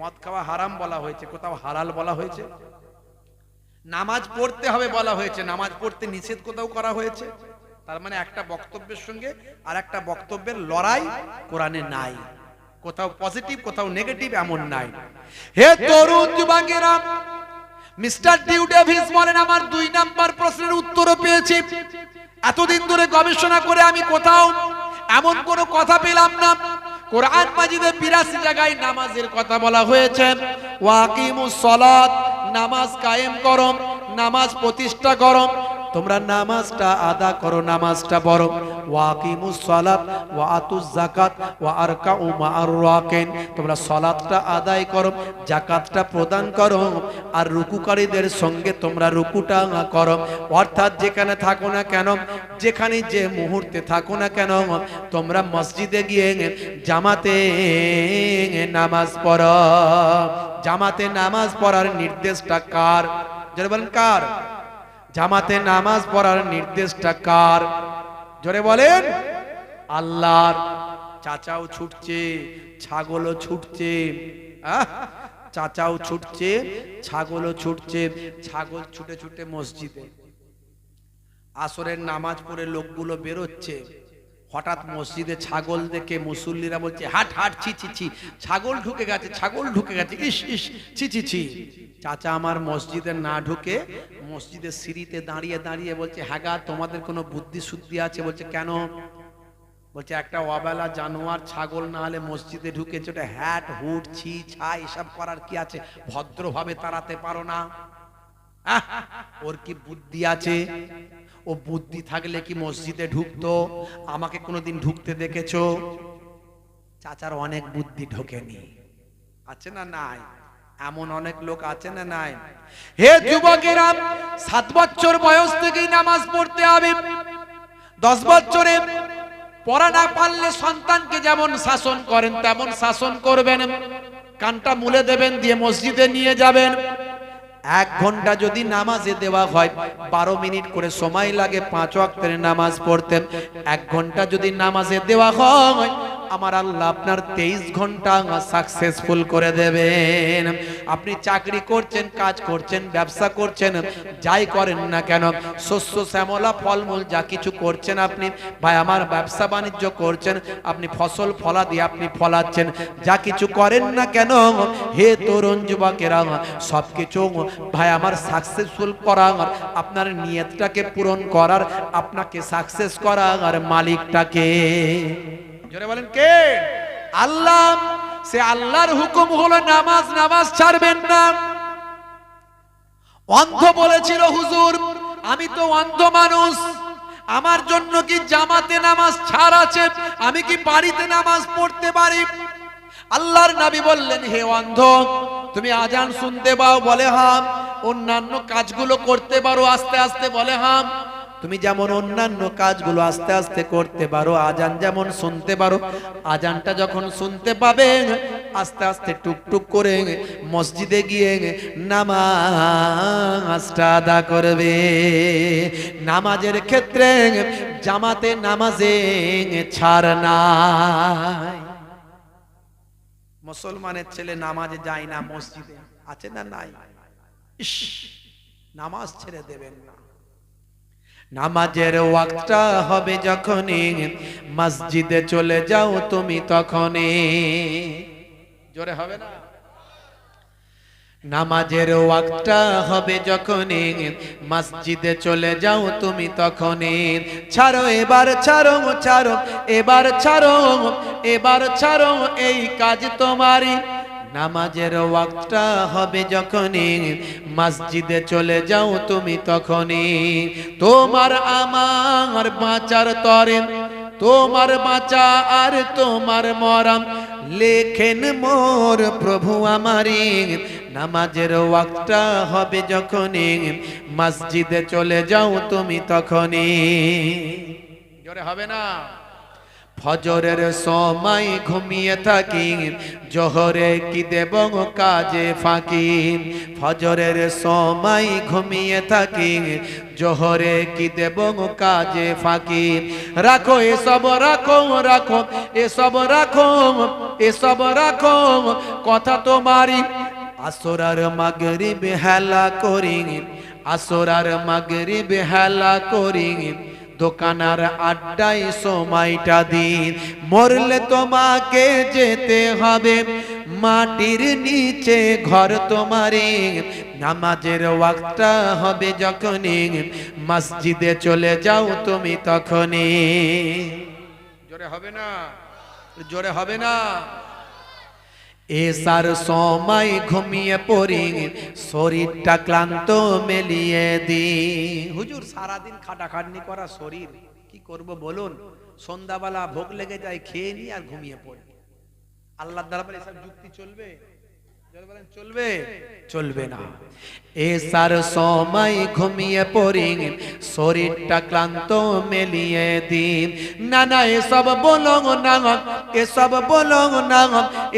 মদ খাওয়া হারাম বলা হয়েছে, কোথাও হালাল বলা হয়েছে? নামাজ পড়তে হবে বলা হয়েছে, নামাজ পড়তে নিষেধ কোথাও করা হয়েছে? তার মানে একটা বক্তব্যের সঙ্গে আর একটা বক্তব্যের লড়াই কোরআনে নাই। কোথাও পজিটিভ কোথাও নেগেটিভ এমন নাই। হে তরুণ যুবকেরা, মিস্টার ডিউ ডেভিস বলেন, আমার 2 নাম্বার প্রশ্নের উত্তরও পেয়েছি। এতদিন ধরে গবেষণা করে আমি কোথাও এমন কোনো কথা পেলাম না। কোরআন মাজিদে 82 জায়গায় নামাজের কথা বলা হয়েছে। ওয়াকিমুস সালাত, নামাজ কায়েম করো, নামাজ প্রতিষ্ঠা করো, তোমরা নামাজটা আদা করো, নামাজটা পড়ো। ওয়াকিমুস সালাত ওয়া আতুজ যাকাত ওয়া আরকাউ মা'আর রাকিন, তোমরা সালাতটা আদায় করো, যাকাতটা প্রদান করো, আর রুকুকারীদের সঙ্গে তোমরা রুকুটা করো। অর্থাৎ যেখানে থাকো না কেন, যেখানে যে মুহূর্তে থাকো না কেন, তোমরা মসজিদে গিয়ে জামাতে নামাজ পড়ো। জামাতে নামাজ পড়ার নির্দেশটা কার? জোরে বলেন কার? জামাতে নামাজ পড়ার নির্দেশটা কার? জোরে বলেন আল্লাহর। চাচাও ছুটছে, ছাগলও ছুটছে, চাচাও ছুটছে, ছাগলও ছুটছে। ছাগল ছুটে ছুটে মসজিদে, আসরের নামাজ পড়ে লোকগুলো বেরোচ্ছে। হঠাৎ মসজিদে ছাগল দেখে মুসল্লিরা বলছে, হাট হাট, ছি ছি ছি, ছাগল ঢুকে গেছে, ছাগল ঢুকে গেছে, ইস ইস, ছি ছি ছি। চাচা আমার মসজিদে না ঢুকে মসজিদের সিঁড়িতে দাঁড়িয়ে দাঁড়িয়ে বলছে, হ্যাগা তোমাদের কোনো বুদ্ধি শুদ্ধি আছে? বলছে কেন? বলছে একটা অবেলা জানোয়ার ছাগল না হলে মসজিদে ঢুকেছে, ওটা হ্যাট হুট ছি ছা এসব করার কি আছে? ভদ্রভাবে তাড়াতে পারো না? ওর কি বুদ্ধি আছে? ও বুদ্ধি থাকলে কি মসজিদে ঢুকতো? আমাকে কোনোদিন ঢুকতে দেখেছো? চাচার অনেক বুদ্ধি ঢোকেনি, আছে না নাই? এমন অনেক লোক আছে না নাই? হে যুবকেরা, 7 বছর বয়স থেকেই নামাজ পড়তে হবে। 10 বছরে পড়া না পারলে সন্তানকে যেমন শাসন করেন তেমন শাসন করবেন। কানটা মুলে দেবেন, দিয়ে মসজিদে নিয়ে যাবেন। 1 ঘন্টা যদি নামাজে দেওয়া হয়, 12 মিনিট করে সময় লাগে 5 ওয়াক্তের নামাজ পড়তে। 1 ঘন্টা যদি নামাজে দেওয়া হয়, আমার আল্লাহ আপনার 23 ঘন্টা সাকসেসফুল করে দেবেন। আপনি চাকরি করছেন, কাজ করছেন, ব্যবসা করছেন, যাই করেন না কেন, শস্য শ্যামলা ফলমূল যা কিছু করছেন আপনি, ভাই আমার ব্যবসা বাণিজ্য করছেন, আপনি ফসল ফলা দিয়ে আপনি ফলাচ্ছেন, যা কিছু করেন না কেন, হে তরুণ যুবকেরা, সবকিছু ভাই আমার সাকসেসফুল করার, আপনার নিয়তটাকে পূরণ করার, আপনাকে সাকসেস করার মালিকটাকে জোরে বলেন কে? আল্লাহ। সে আল্লাহর হুকুম হলো নামাজ, নামাজ ছাড়বেন না। অন্ধ বলেছিল, হুজুর আমি তো অন্ধ মানুষ, আমার জন্য কি জামাতে নামাজ ছাড় আছে? আমি কি বাড়িতে নামাজ পড়তে পারি? আল্লাহর নবী বললেন, হে অন্ধ, তুমি আজান শুনতে পাও? বলে হাম। অন্যান্য কাজগুলো করতে পারো আস্তে আস্তে? বলে হাম। তুমি যেমন অন্যান্য কাজগুলো আস্তে আস্তে করতে পারো, আজান যেমন শুনতে পারো, আজানটা যখন শুনতে পাবে আস্তে আস্তে টুকটুক করে মসজিদে গিয়ে নামাজটা আদা করবে। নামাজের ক্ষেত্রে জামাতে নামাজে ছাড় নাই। মুসলমানের ছেলে নামাজে যায় না, মসজিদে আছে না নাই? ইস, নামাজ ছেড়ে দেবেন না। নামাজের ওয়াক্তটা হবে যখনই মসজিদে চলে যাও তুমি তখনই। জোরে হবে না? নামাজের ওয়াক্তটা হবে যখনই মসজিদে চলে যাও তুমি তখনই। ছাড়ো এবার, ছাড়ো ছাড়ো এবার, ছাড়ো এবার, ছাড়ো এই কাজ তোমারই। নামাজের ওয়াক্তটা হবে যখনই মসজিদে চলে যাও তুমি তখনই। তোমার আমার বাঁচার তরে, তোমার বাঁচা আর তোমার মরণ লেখেন মোর প্রভু আমারি। নামাজের ওয়াক্তটা হবে যখনই মসজিদে চলে যাও তুমি তখনই। জোরে হবে না? ফজরের সময় ঘুমিয়ে থাকি, জোহরে কি দেব কাজে ফাঁকি। ফজরের সময় ঘুমিয়ে থাকি, জোহরে কি দেব কাজে ফাঁকি। রাখো এসব, রাখো রাখো এসব, রাখো এসব, রাখো কথা তোমারই। আসর আর মাগরিব হেলা করি, আসর আর মাগরিব হেলা করি, দোকানার আড্ডায় সময়টা দিন। মরলে তোমাকে যেতে হবে মাটির নিচে ঘর তোমারই। নামাজের ওয়াক্তটা হবে যখনই মসজিদে চলে যাও তুমি তখনই। জোরে হবে না? জোরে হবে না? এসার সময় ঘুমিয়ে পড়ি, শরীরটা ক্লান্ত মেলিয়ে দি। হুজুর সারাদিন খাটাখাটনি করা শরীর, কি করব বলুন? সন্ধ্যাবেলা ভোগ লেগে যায়, খেয়ে নি আর ঘুমিয়ে পড়ি। আল্লাহর দরবারে এসব যুক্তি চলবে? চলবে? চলবে না। এসার সময় ঘুমিয়ে পড়ি, শরীরটা ক্লান্ত মেলিয়ে দিন। না না এসব বলো না, এসব বলো না,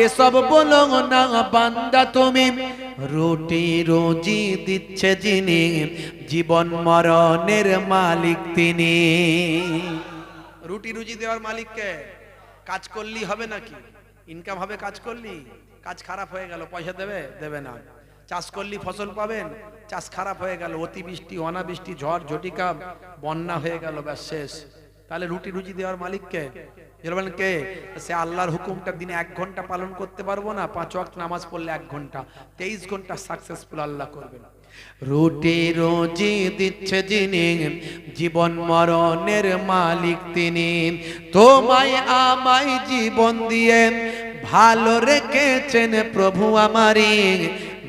এসব বলো না বান্দা তুমি। রুটি রুজি দিচ্ছে যিনি, জীবন মরণের মালিক তিনি। রুটি রুজি দেওয়ার মালিক কে? কাজ করলি হবে নাকি? ইনকাম হবে কাজ করলি? কাজ খারাপ হয়ে গেল, পয়সা দেবে? দেবে না। চাষ করলি ফসল পাবেন, চাষ খারাপ হয়ে গেল, অতিবৃষ্টি অনাবৃষ্টি ঝড় ঝটিকা বন্যা হয়ে গেল, ব্যাস শেষ। তাহলে রুটি রুজি দেওয়ার মালিক কে? বলেন কে? সে আল্লাহর হুকুমটা দিনে 1 ঘন্টা পালন করতে পারবো না, 5 ওয়াক্ত নামাজ পড়লে 1 ঘন্টা, 23 ঘন্টা সাকসেসফুল আল্লাহ করবেন। রুটি রুজি দিচ্ছে যিনি, জীবন মরণের মালিক তিনি। তোমায় আমায় জীবন দিয়ে ভালো রেখেছেন প্রভু আমারি।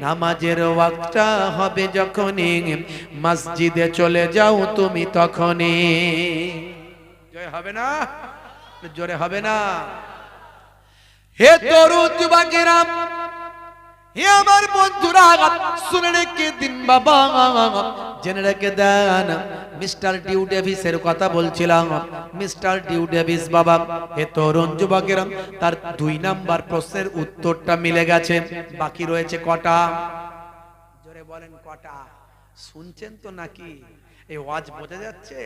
নামাজের ওয়াক্তটা হবে যখনই মসজিদে চলে যাও তুমি তখনই। জয় হবে না? জোরে হবে না? হে তরুণ যুবকেরা, হে আমার বন্ধুরা, শুনে রেখে দিন বাবা, জেনে রেখে দেন। মিস্টার ডিউ ডেভিসের কথা বলছিলাম। মিস্টার ডিউ ডেভিস বাবা, হে তরুণ যুবকেরা, তার 2 নাম্বার প্রশ্নের উত্তরটা মিলে গেছে। বাকি রয়েছে কটা? জোরে বলেন কটা? শুনছেন তো নাকি? এই ওয়াজ বোঝা যাচ্ছে?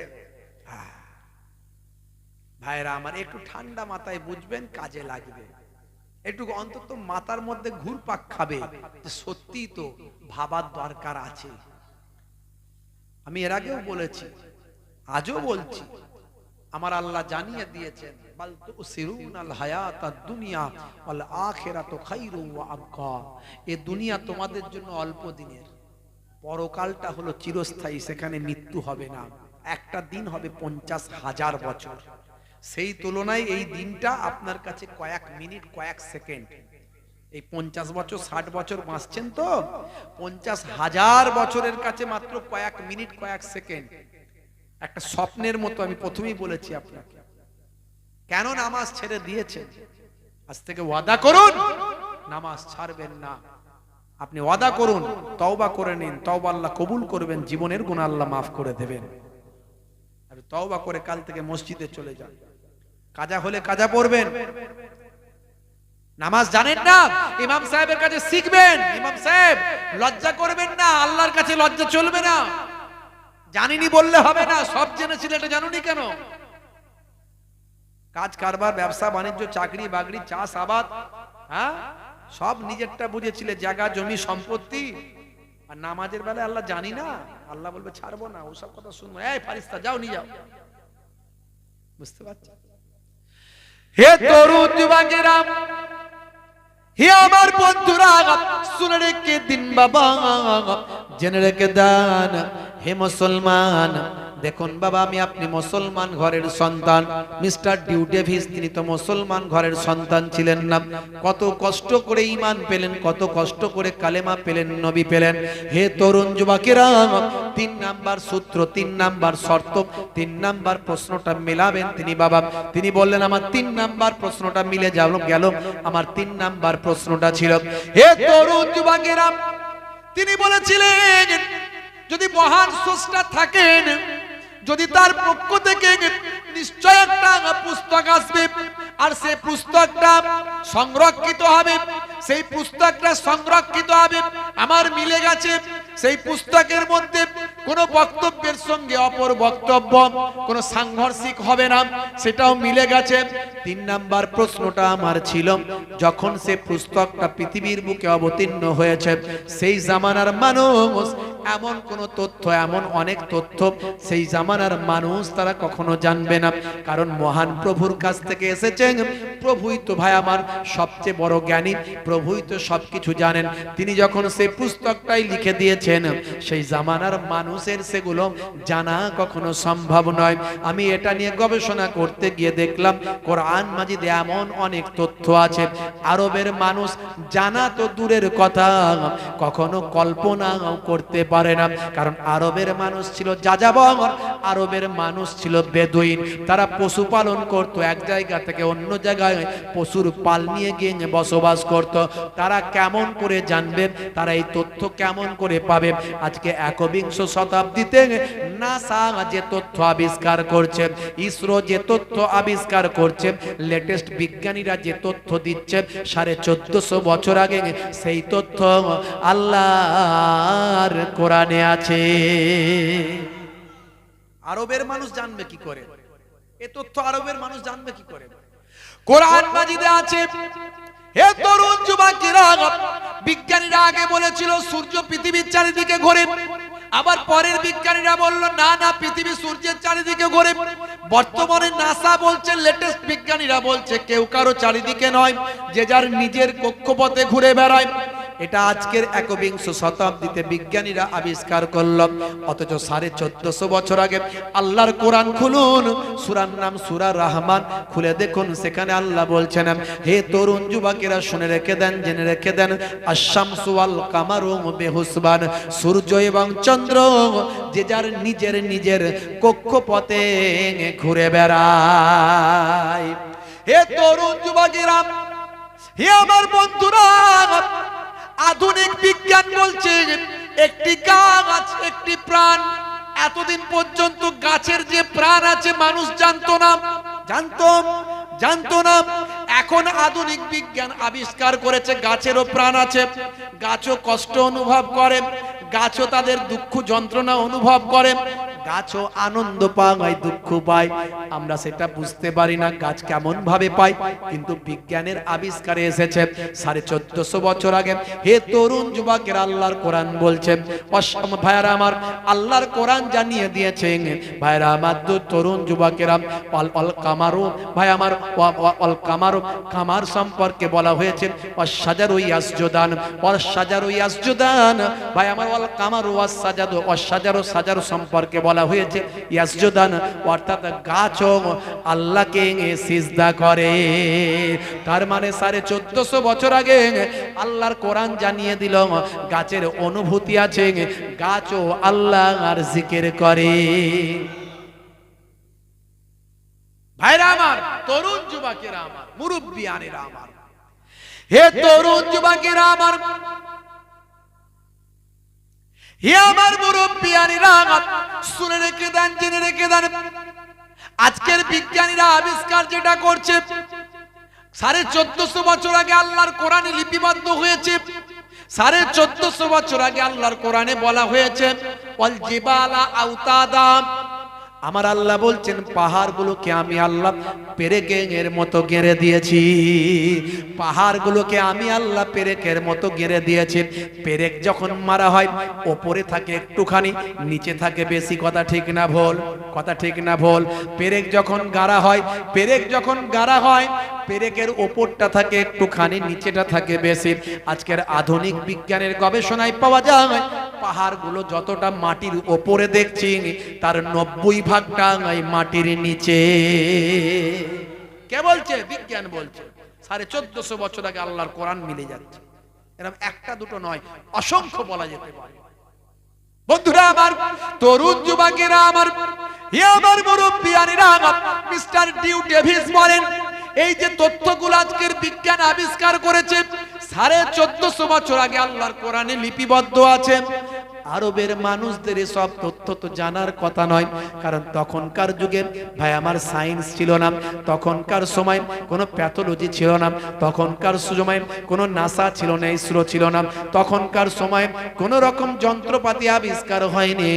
ভাইরা আমার, একটু ঠান্ডা মাথায় বুঝবেন, কাজে লাগবে। একটু অন্তত মাথার মধ্যে ঘুরপাক খাবে যে সত্যি তো ভাবার দরকার আছে। আমি এর আগেও বলেছি, আজও বলছি, আমার আল্লাহ জানিয়ে দিয়েছেন, বাল তুসিরুনাল হায়াতাদ দুনিয়া ওয়াল আখিরাতু খায়রু ওয়া আবকা। এই দুনিয়া তোমাদের জন্য অল্প দিনের, পরকালটা হলো চিরস্থায়ী, সেখানে মৃত্যু হবে না। একটা দিন হবে 50,000 বছর। সেই তুলনায় এই দিনটা আপনার কাছে কয়েক মিনিট, কয়েক সেকেন্ড। এই 50 বছর 60 বছর বাঁচছেন তো, 50,000 বছরের কাছে মাত্র কয়েক মিনিট, কয়েক সেকেন্ড। একটা স্বপ্নের মতো। আমি প্রথমেই বলেছি আপনাকে, কেন নামাজ ছেড়ে দিয়েছেন? আজ থেকে ওয়াদা করুন নামাজ ছাড়বেন না। আপনি ওয়াদা করুন, তওবা করে নিন, তওবা আল্লাহ কবুল করবেন, জীবনের গুনাহ আল্লাহ মাফ করে দেবেন। তওবা করে কাল থেকে মসজিদে চলে যান। কাজা হলে কাজা পড়বেন, নামাজ জানেন না ইমাম সাহেবের কাছে শিখবেন। ইমাম সাহেব লজ্জা করবেন না, আল্লাহর কাছে লজ্জা চলবে না। জানিনি বললে হবে না, সব জেনেছিলে এটা জানুনি কেন? কাজ কারবার, ব্যবসা বাণিজ্য, চাকরি বাকরি, চাষ আবাদ, হ্যাঁ সব নিজেরটা বুঝেছিলে, জায়গা জমি সম্পত্তি। আর নামাজের বেলায় আল্লাহ জানি না, আল্লাহ বলবে ছাড়বো না, ওসব কথা শুনবো। এই ফারিস্তা যাও, নিয়ে যাও। বুঝতে পারছো? হে তরুণ যুবকেরা, হে আমার বন্ধুরা, শুনে রেখে দিন বাবা, জেনে রেখে দেন। হে মুসলমান, দেখুন বাবা, আমি আপনি মুসলমান ঘরের সন্তান। মিস্টার ডিউ ডেভিস তিনি তো মুসলমান ঘরের সন্তান ছিলেন না। কত কষ্ট করে ঈমান পেলেন, কত কষ্ট করে কালেমা পেলেন, নবী পেলেন। হে তরুণ যুবকেরা, 3 নাম্বার সূত্র, 3 নাম্বার শর্ত, 3 নাম্বার প্রশ্নটা মেলাবেন তিনি বাবা। তিনি বললেন আমার 3 নাম্বার প্রশ্নটা মিলে গেল। আমার 3 নাম্বার প্রশ্নটা ছিল, হে তরুণ যুবকেরা, তিনি বলেছিলেন যদি মহান স্রষ্টা থাকেন, যদি তার পক্ষ থেকে নিশ্চয় একটা পুস্তক আসবে, আর সেই পুস্তকটা সংরক্ষিত হবে, সেই পুস্তকটা সংরক্ষিত হবে। আমার মিলে গেছে সেই পুস্তকের মধ্যে কোন বক্তব্যের সঙ্গে অপর বক্তব্য কোন সাংঘর্ষিক হবে না, সেটাও মিলে গেছে। 3 নাম্বার প্রশ্নটা আমার ছিল, যখন সে পুস্তকটা পৃথিবীর বুকে অবতীর্ণ হয়েছে, সেই জামানার মানুষ এমন কোন তথ্য, এমন অনেক তথ্য সেই জামানার মানুষ তারা কখনো জানবে না, কারণ মহান প্রভুর কাছ থেকে এসেছেন। প্রভুই তো ভাই আমার সবচেয়ে বড় জ্ঞানী, প্রভুই তো সবকিছু জানেন। তিনি যখন সেই পুস্তকটাই লিখে দিয়েছেন, সেই জামানার মানুষের সেগুলো জানা কখনো সম্ভব নয়। আমি এটা নিয়ে গবেষণা করতে গিয়ে দেখলাম কোরআন মাজিদে এমন অনেক তথ্য আছে, আরবের মানুষ জানা তো দূরের কথা, কখনো কল্পনাও করতে পারে না। কারণ আরবের মানুষ ছিল যাযাবর, আরবের মানুষ ছিল বেদুইন। তারা পশু পালন করত, এক জায়গা থেকে অন্য জায়গায় পশুর পাল নিয়ে গিয়ে বসবাস করত। তারা কেমন করে জানবে, তারা এই তথ্য কেমন করে পাবে? আজকে 21 শতাব্দীতে নাসা যে তথ্য আবিষ্কার করছে, ইসরো যে তথ্য আবিষ্কার করছে, লেটেস্ট বিজ্ঞানীরা যে তথ্য দিচ্ছে, 1450 বছর আগে সেই তথ্য আল্লাহর কোরআনে আছে। আরবের মানুষ জানবে কি করে? এ তথ্য আরবের মানুষ জানবে কি করে? কোরআন মাজিদে আছে। হে তরুণ যুবকেরা, বিজ্ঞানীরা আগে বলেছিল সূর্য পৃথিবীর চারিদিকে ঘোরে, আবার পরের বিজ্ঞানীরা বলল না না পৃথিবী সূর্যের চারিদিকে ঘোরে। বর্তমানে নাসা বলছে, লেটেস্ট বিজ্ঞানীরা বলছে কেউ কারো চারিদিকে নয়, যে যার নিজের কক্ষপথে ঘুরে বেড়ায়। এটা আজকের 21 শতাব্দীতে বিজ্ঞানীরা আবিষ্কার করল। অথচ 1450 বছর আগে আল্লাহর কোরআন খুলুন, সূরার নাম সূরা রহমান, খুলে দেখুন সেখানে আল্লাহ বলছেন, হে তরুণ যুবকেরা শুনে রেখে দেন, জেনে রেখে দেন, আশ-শামসু ওয়াল কামারু বিহুসবান, সূর্য এবং চন্দ্র যে যার নিজের নিজের কক্ষপথে ঘুরে বেড়ায়। হে তরুণ যুবকেরা, হে আমার বন্ধুরা, আধুনিক বিজ্ঞান বলছে একটি গাছ একটি প্রাণ। এতদিন পর্যন্ত গাছের যে প্রাণ আছে মানুষ জানতো না, জানতো না। এখন আধুনিক বিজ্ঞান আবিষ্কার করেছে গাছেরও প্রাণ আছে, গাছও কষ্ট অনুভব করে, গাছও তাদের দুঃখ যন্ত্রণা অনুভব করে, গাছও আনন্দ পায়, দুঃখ পায়। আমরা সেটা বুঝতে পারি না গাছ কেমন ভাবে পায়, কিন্তু বিজ্ঞানের আবিষ্কারে এসেছে 1450 বছর আগে। হে তরুণ যুবকেরা, আল্লাহর কোরআন বলছে, ভাইরা আমার, আল্লাহর কোরআন জানিয়ে দিয়েছে ভাইরা আমার, তরুণ যুবকেরা, অল কামারু, ভাই আমার, অল কামারু, কামার সম্পর্কে বলা হয়েছে ওয়াস-শাজারু ইয়াসজুদান, ওয়াস-শাজারু ইয়াসজুদান, ভাই আমার, অল কামারু ওয়াস-শাজারু, ওয়াস-শাজারু, শাজারু সম্পর্কে বলা হয়েছে ইয়াসজুদান, অর্থাৎ গাছও আল্লাহকে সিজদা করে। তার মানে 1450 বছর আগে আল্লাহর কোরআন জানিয়ে দিল গাছের অনুভূতি আছে, গাছও আল্লাহর জিকির করে। ভাইরা আমার, তরুণ যুবকেরা আমার, মুরব্বিয়ানেরা আমার, হে তরুণ যুবকেরা আমার, হে আমার মুরব্বিয়ানিরা, শুনে রেখে দেন, জেনে রেখে দেন, আজকের বিজ্ঞানীরা আবিষ্কার যেটা করছে, 1450 বছর আগে আল্লাহর কোরআনে লিপিবদ্ধ হয়েছে। 1450 বছর আগে আল্লাহর কোরআনে বলা হয়েছে ওয়াল জিবালা আওতাদা, আমার আল্লাহ বলছেন পাহাড়গুলোকে আমি আল্লাহ পেরেকের মতো গেঁড়ে দিয়েছি। পাহাড়গুলোকে আমি আল্লাহ পেরেকের মতো গেঁড়ে দিয়েছি। পেরেক যখন মারা হয় ওপরে থাকে একটুখানি, নিচে থাকে বেশি। কথা ঠিক না ভুল? কথা ঠিক না ভুল? পেরেক যখন গাড়া হয়, পেরেক যখন গাড়া হয়, পেরেকের ওপরটা থাকে একটুখানি, নিচেটা থাকে বেশি। আজকের আধুনিক বিজ্ঞানের গবেষণায় পাওয়া যায় পাহাড়গুলো যতটা মাটির ওপরে দেখছি তার 90% মাটির নিচে। কে বলছে? বিজ্ঞান বলছে। 1450 বছর আগে আল্লাহর কোরআন মিলে যাচ্ছে। এরকম একটা দুটো নয়, অসংখ্য বলা যেতে পারে। বন্ধুরা আমার, তরুণ যুবকেরা আমার, আমার মুরব্বিয়ানিরা, মিস্টার ডিউ ডেভিস বলেন এই যে তথ্যগুলো আজকের বিজ্ঞান আবিষ্কার করেছে 1450 বছর আগে আল্লাহর কোরআনে লিপিবদ্ধ আছে। আরবের মানুষদের সব তথ্য তো জানার কথা নয়, কারণ তখনকার যুগে ভাই আমার সায়েন্স ছিল না, তখনকার সময় কোনো প্যাথোলজি ছিল না, তখনকার সময় কোনো নাসা ছিল না, ইসরো ছিল না, তখনকার সময় কোনো রকম যন্ত্রপাতি আবিষ্কার হয়নি,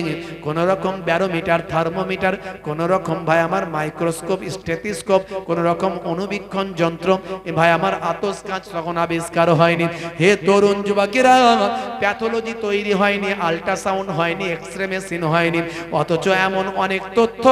কোনো রকম ব্যারোমিটার, থার্মোমিটার, কোনো রকম ভাই আমার মাইক্রোস্কোপ, স্টেথোস্কোপ, কোনো রকম অনুবীক্ষণ যন্ত্র ভাই আমার আতস কাঁচ তখন আবিষ্কার হয়নি। হে তরুণ যুবকেরা, প্যাথোলজি তৈরি হয়নি, আল্ট্রাসাউন্ড হয়নি, এক্সরে মেশিন হয়নি, অথচ এমন অনেক তথ্য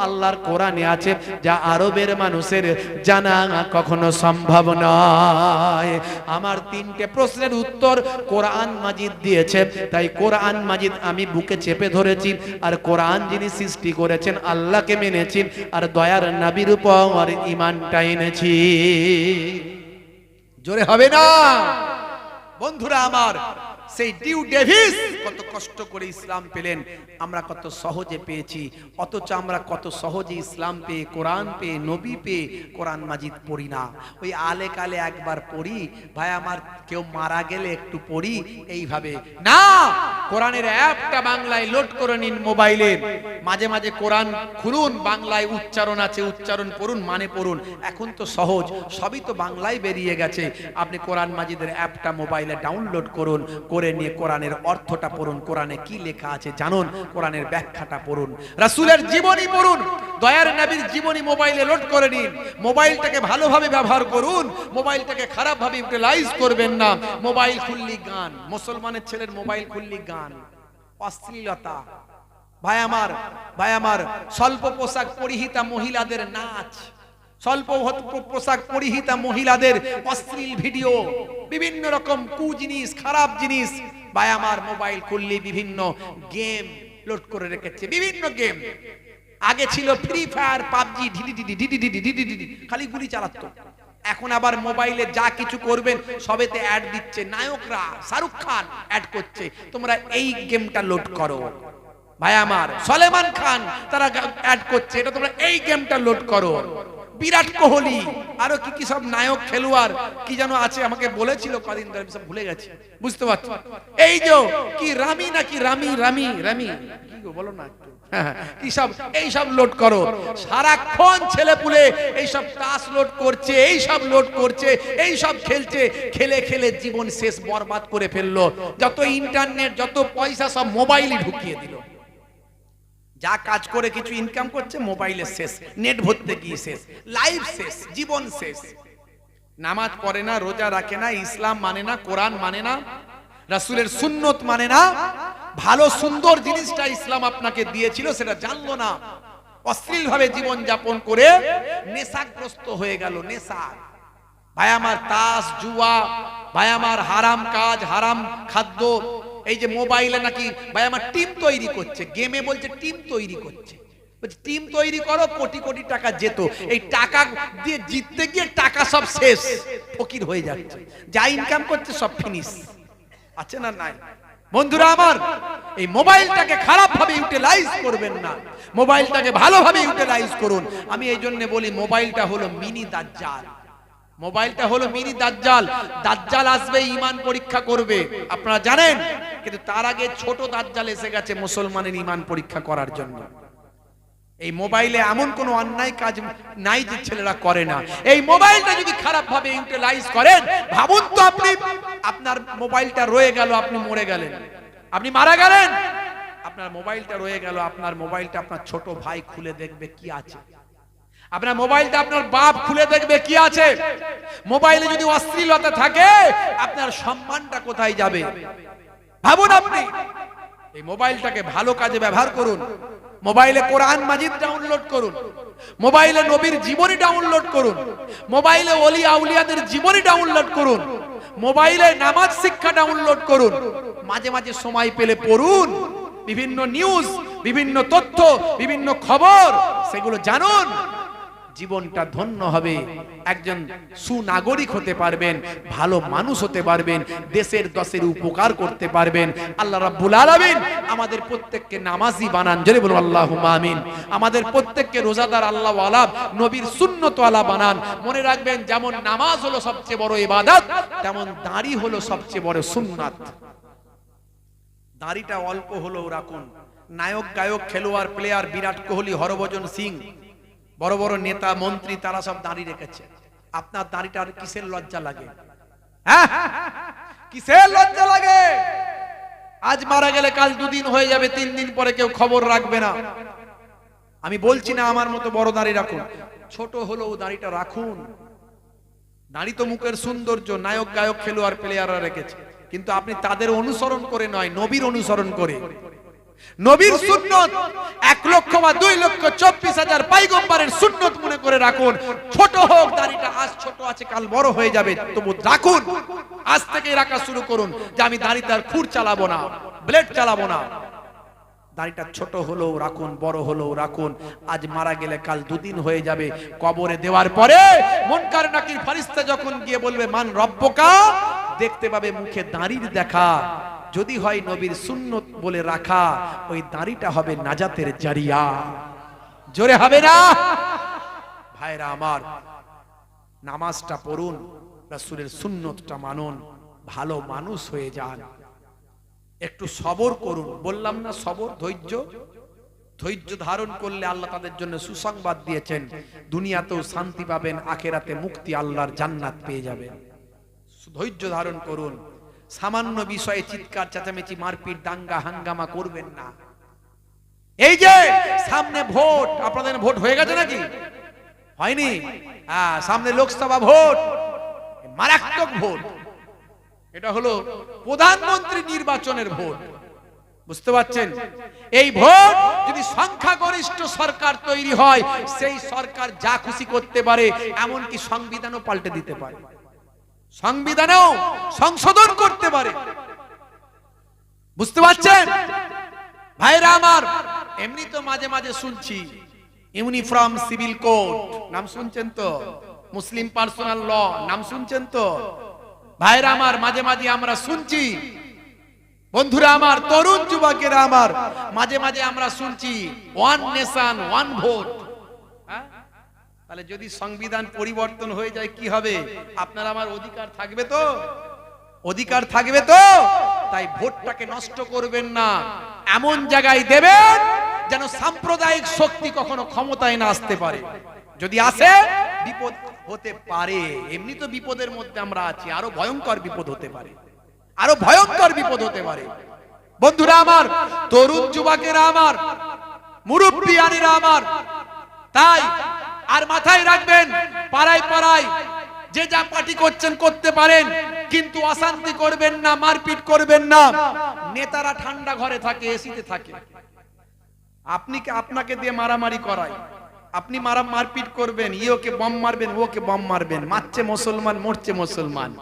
আল্লাহর কোরআনে আছে যা আরবের মানুষের জানা কখনো সম্ভব নয়। আমার 3টে প্রশ্নের উত্তর কোরআন মাজিদ দিয়েছে, তাই কোরআন মাজিদ আমি বুকে চেপে ধরেছি। আর কোরআন যিনি সৃষ্টি করেছেন আল্লাহকে মেনেছি, আর দয়ার নবীর উপর ঈমানটা এনেছি। জোরে হবে না? বন্ধুরা আমার, সেই ডিউ ডেভিস কত কষ্ট করে ইসলাম পেলেন, আমরা কত সহজে পেয়েছি, অথচ আমরা কত সহজে ইসলাম পেয়ে, কোরআন পেয়ে, নবী পেয়ে কোরআন মাজিদ পড়ি না। ওই আলে কালে একবার পড়ি, ভাই আমার কেউ মারা গেলে একটু পড়ি, এইভাবে না। কোরআনের অ্যাপটা বাংলায় লোড করে নিন মোবাইলে, মাঝে মাঝে কোরআন খুলুন, বাংলায় উচ্চারণ আছে, উচ্চারণ পড়ুন, মানে পড়ুন। এখন তো সহজ, সবই তো বাংলায় বেরিয়ে গেছে। আপনি কোরআন মাজিদের অ্যাপটা মোবাইলে ডাউনলোড করুন, করে নিয়ে কোরআনের অর্থটা পড়ুন, কোরআনে কি লেখা আছে জানুন, কোরআনের ব্যাখ্যাটা পড়ুন, রাসূলের জীবনী পড়ুন, দয়ার নবীর জীবনী মোবাইলে লোড করে নিন। মোবাইলটাকে ভালোভাবে ব্যবহার করুন, মোবাইলটাকে খারাপ ভাবে ইউটিলাইজ করবেন না। মোবাইল খুললি গান, মুসলমানের ছেলের মোবাইল খুললি গান, অশ্লীলতা, ভাই আমার স্বল্প পোশাক পরিহিতা মহিলাদের নাচ, স্বল্প পোশাক পরিহিতা মহিলাদের অশ্লীল ভিডিও, বিভিন্ন রকম কুজিনিস, খারাপ জিনিস। ভাই আমার মোবাইল খুললি বিভিন্ন গেম লোড করে রেখেছে, বিভিন্ন গেম। আগে ছিল ফ্রি ফায়ার, পাবজি, ঢিডি খালি গুলি চালাতো। এখন আবার মোবাইলে যা কিছু করবেন সবেতে অ্যাড দিচ্ছে, নায়করা শাহরুখ খান অ্যাড করছে, তোমরা এই গেমটা লোড করো। ভাই আমার সলেমান খান তারা অ্যাড করছে, এটা তোমরা এই গেমটা লোড করো। বিরাট কোহলি, আরো কি কি সব নায়ক খেলোয়াড় কি যেন আছে, আমাকে বলেছিল কদিন ধরে, সব ভুলে গেছি, বুঝতে পারছো? এই যে কি রামি নাকি রামি কি গো বলো না, কি সব এই সব লোড করো। সারাক্ষণ ছেলে পুলে এই সব টাস লোড করছে, এই সব লোড করছে, এই সব খেলছে, খেলে খেলে জীবন শেষ, বরবাদ করে ফেললো। যত ইন্টারনেট, যত পয়সা সব মোবাইলে ঢুকিয়ে দিল। যা কাজ করে কিছু ইনকাম করছে, মোবাইলে শেষ, নেট ভরতে গিয়ে শেষ, লাইফ শেষ, জীবন শেষ। নামাজ পড়ে না, রোজা রাখে না, ইসলাম মানে না, কোরআন মানে না, রাসূলের সুন্নত মানে না, ভালো সুন্দর জিনিসটা ইসলাম আপনাকে দিয়েছিল সেটা জানলো না, অশ্লীল ভাবে জীবন যাপন করে নেশাগ্রস্ত হয়ে গেল। নেশা, ভাই আমার তাস, জুয়া, ভাই আমার হারাম কাজ, হারাম খাদ্য। এই যে মোবাইলে নাকি ভাই আমার টিম তৈরি করছে, গেমে বলছে টিম তৈরি করছে, টিম তৈরি করো, কোটি কোটি টাকা যেত। এই টাকা দিয়ে জিততে গিয়ে টাকা সব শেষ, ফকির হয়ে যাচ্ছে, যা ইনকাম করছে সব ফিনিশ। আছে না নাই? বন্ধুরা আমার, এই মোবাইলটাকে খারাপ ভাবে ইউটিলাইজ করবেন না, মোবাইলটাকে ভালোভাবে ইউটিলাইজ করুন। আমি এই জন্য বলি মোবাইলটা হলো মিনি দাজ্জাল। মোবাইলটা হলো মিনি দাজ্জাল। দাজ্জাল আসবে, ঈমান পরীক্ষা করবে, আপনারা জানেন। কিন্তু তার আগে ছোট দাজ্জাল এসে গেছে মুসলমানের ঈমান পরীক্ষা করার জন্য। এই মোবাইলে এমন কোন অন্যায় কাজ নাই যে ছেলেরা করে না। এই মোবাইলটা যদি খারাপ ভাবে ইউটিলাইজ করেন, ভাবুন তো আপনি, আপনার মোবাইলটা রয়ে গেল, আপনি মরে গেলেন, আপনি মারা গেলেন, আপনার মোবাইলটা রয়ে গেল, আপনার মোবাইলটা আপনার ছোট ভাই খুলে দেখবে কি আছে, আপনার মোবাইলটা আপনার বাপ খুলে দেখবে কি আছে। মোবাইলে যদি অশ্লীলতা থাকে, আপনার সম্মানটা কোথায় যাবে ভাবুন আপনি। এই মোবাইলটাকে ভালো কাজে ব্যবহার করুন। মোবাইলে কোরআন মাজিদ ডাউনলোড করুন, মোবাইলে নবীর জীবনী ডাউনলোড করুন, মোবাইলে ওলি আউলিয়াদের জীবনী ডাউনলোড করুন, মোবাইলে নামাজ শিক্ষা ডাউনলোড করুন। মাঝে মাঝে সময় পেলে পড়ুন, বিভিন্ন নিউজ, বিভিন্ন তথ্য, বিভিন্ন খবর, সেগুলো জানুন। জীবনটা ধন্য হবে, একজন সুনাগরিক হতে পারবেন, ভালো মানুষ হতে পারবেন, দেশের দশের উপকার করতে পারবেন। আল্লাহ রাব্বুল আলামিন আমাদের প্রত্যেককে নামাজি বানান, জোরে বলুন আল্লাহুম্মা আমিন। আমাদের প্রত্যেককে রোজাদার, আল্লাহ ওয়ালা, নবীর সুন্নত ওয়ালা বানান। মনে রাখবেন, যেমন নামাজ হলো সবচেয়ে বড় ইবাদত, তেমন দাড়ি হলো সবচেয়ে বড় সুন্নাত। দাড়িটা অল্প হলেও রাখুন। নায়ক, গায়ক, খেলোয়াড়, প্লেয়ার, বিরাট কোহলি, হরভজন সিং, বড় বড় নেতা মন্ত্রী, তারা সব দাড়ি রেখেছে। আপনার দাড়িটা আর কিসের লজ্জা লাগে? হ্যাঁ, কিসের লজ্জা লাগে? আজ মারা গেলে কাল 2 দিন হয়ে যাবে, 3 দিন পরে কেউ খবর রাখবে না। আমি বলছি না আমার মতো বড় দাড়ি রাখুন, ছোট হলেও দাড়িটা রাখুন। দাড়ি তো মুখের সৌন্দর্য, নায়ক, গায়ক, খেলোয়াড়, প্লেয়াররা রেখেছে, কিন্তু আপনি তাদের অনুসরণ করে নয়, নবীর অনুসরণ করে। নবীর সুন্নত 1 লক্ষ বা 2 লক্ষ 24,000 পয়গম্বরের সুন্নত মনে করে রাখুন। ছোট হোক দাড়িটা, আজ ছোট আছে কাল বড় হয়ে যাবে, তবু রাখুন। আজ থেকেই রাখা শুরু করুন যে আমি দাড়িতে আর খুর চালাবো না, ব্লেড চালাবো না। দাড়িটা ছোট হলেও রাখুন, বড় হলেও রাখুন। আজ মারা গেলে কাল 2 দিন হয়ে যাবে। কবরে দেওয়ার পরে মুনকার নাকির ফেরেশতা যখন গিয়ে বলবে মান রব্বুকা, দেখতে পাবে মুখে দাড়ির দেখা। যদি হয় নবীর সুন্নত বলে রাখা, ওই দাড়িটা হবে নাজাতের জারিয়া। জোরে হবে না? ভাইরা আমার, নামাজটা পড়ুন, রাসূলের সুন্নতটা মানুন, ভালো মানুষ হয়ে যান। একটু সবর করুন। বললাম না, সবর, ধৈর্য। ধৈর্য ধারণ করলে আল্লাহ তাদের জন্য সুসংবাদ দিয়েছেন, দুনিয়াতেও শান্তি পাবেন, আখেরাতে মুক্তি, আল্লাহর জান্নাত পেয়ে যাবেন। ধৈর্য ধারণ করুন। সামান্য বিষয়ে চিৎকার, চেঁচামেচি, মারপিট, দাঙ্গা হাঙ্গামা করবেন না। এই যে সামনে ভোট, আপনাদের ভোট হয়ে গেছে নাকি? হয়নি? হ্যাঁ, সামনে লোকসভা ভোট, মারাত্মক ভোট। এটা হলো প্রধানমন্ত্রী নির্বাচনের ভোট, বুঝতে পারছেন? এই ভোট যদি সংখ্যাগরিষ্ঠ সরকার তৈরি হয়, সেই সরকার যা খুশি করতে পারে, এমনকি সংবিধানও পাল্টে দিতে পারে, সংবিধানেও সংশোধন করতে পারে, বুঝতে পারছেন ভাইরা আমার? এমনি তো মাঝে মাঝে শুনছি ইউনিফর্ম সিভিল কোড, নাম শুনছেন তো? মুসলিম পার্সোনাল ল, নাম শুনছেন তো? ভাইরা আমার, মাঝে মাঝে আমরা শুনছি, বন্ধুরা আমার, তরুণ যুবকেরা আমার, মাঝে মাঝে আমরা শুনছি ওয়ান নেশন ওয়ান ভোট। তাহলে যদি সংবিধান পরিবর্তন হয়ে যায় কি হবে? আপনার আমার অধিকার থাকবে তো? অধিকার থাকবে তো? তাই ভোটটাকে নষ্ট করবেন না, এমন জায়গায় দেবেন যেন সাম্প্রদায়িক শক্তি কখনো ক্ষমতায় না আসতে পারে। যদি আসে, বিপদ হতে পারে। এমনি তো বিপদের মধ্যে আমরা আছি, আরো ভয়ঙ্কর বিপদ হতে পারে, আরো ভয়ঙ্কর বিপদ হতে পারে। বন্ধুরা আমার, তরুণ যুবকেরা আমার, মুরব্বিয়ানিরা আমার, তাই আর মাথায় রাখবেন, পাড়ায় পাড়ায় যে যা পার্টি করছেন করতে পারেন, কিন্তু অশান্তি করবেন না, মারপিট করবেন না। নেতারা ঠান্ডা ঘরে থাকে, এসিতে থাকে, আপনাকে দিয়ে মারামারি করায়, আপনি মারপিট করবেন, ইওকে বম মারবেন, ওকে বম মারবেন, মারছে মুসলমান, মরছে মুসলমান।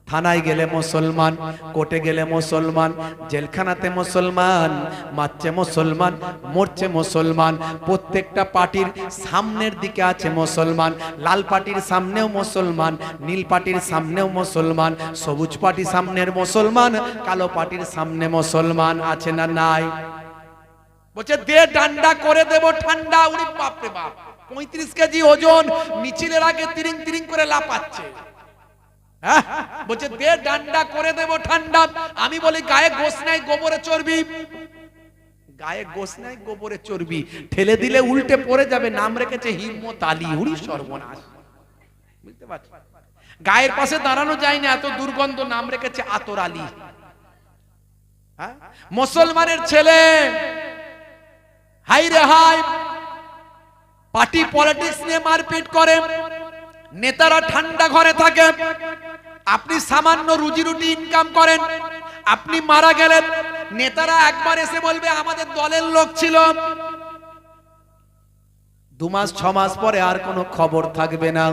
থানায় গেলে মুসলমান, কোর্টে গেলে মুসলমান, জেলখানাতে মুসলমান, মারছে মুসলমান, মরছে মুসলমান। প্রত্যেকটা পার্টির সামনের দিকে আছে মুসলমান, লাল পার্টির সামনেও মুসলমান, নীল পার্টির সামনেও মুসলমান, সবুজ পার্টির সামনের মুসলমান, কালো পার্টির সামনে মুসলমান। আছে না নাই? বলছে দে ডান্ডা করে দেব ঠান্ডা। উনি বাপ রে বাপ, 35 কেজি ওজন, মিছিলের আগে তিরিং তিরিং করে লাপাচ্ছে। বলছে দে ডান্ডা করে দেব ঠান্ডা। আমি বলি গায়ে গোশ নাই গোবরে চর্বি, গায়ে গোশ নাই গোবরে চর্বি, ঠেলে দিলে উল্টে পড়ে যাবে। নাম রেখেছে হিম্মত আলী। হুড়ি সর্বনাশ, বুঝতে পারছো? গায়ের পাশে দাঁড়ানো যায় না, এত দুর্গন্ধ। নাম রেখেছে আতর আলী। মুসলমানের ছেলে, হাই রে হাই, পার্টি পলিটিক্স নিয়ে মারপিট করে। নেতারা ঠান্ডা ঘরে থাকে, আপনি সামান্য রুজি রুটি ইনকাম করেন, আপনি মারা গেলেন, নেতারা একবার এসে বলবে আমাদের দলের লোক ছিল। 2 মাস 6 মাস পরে আর কোনো খবর থাকবে না।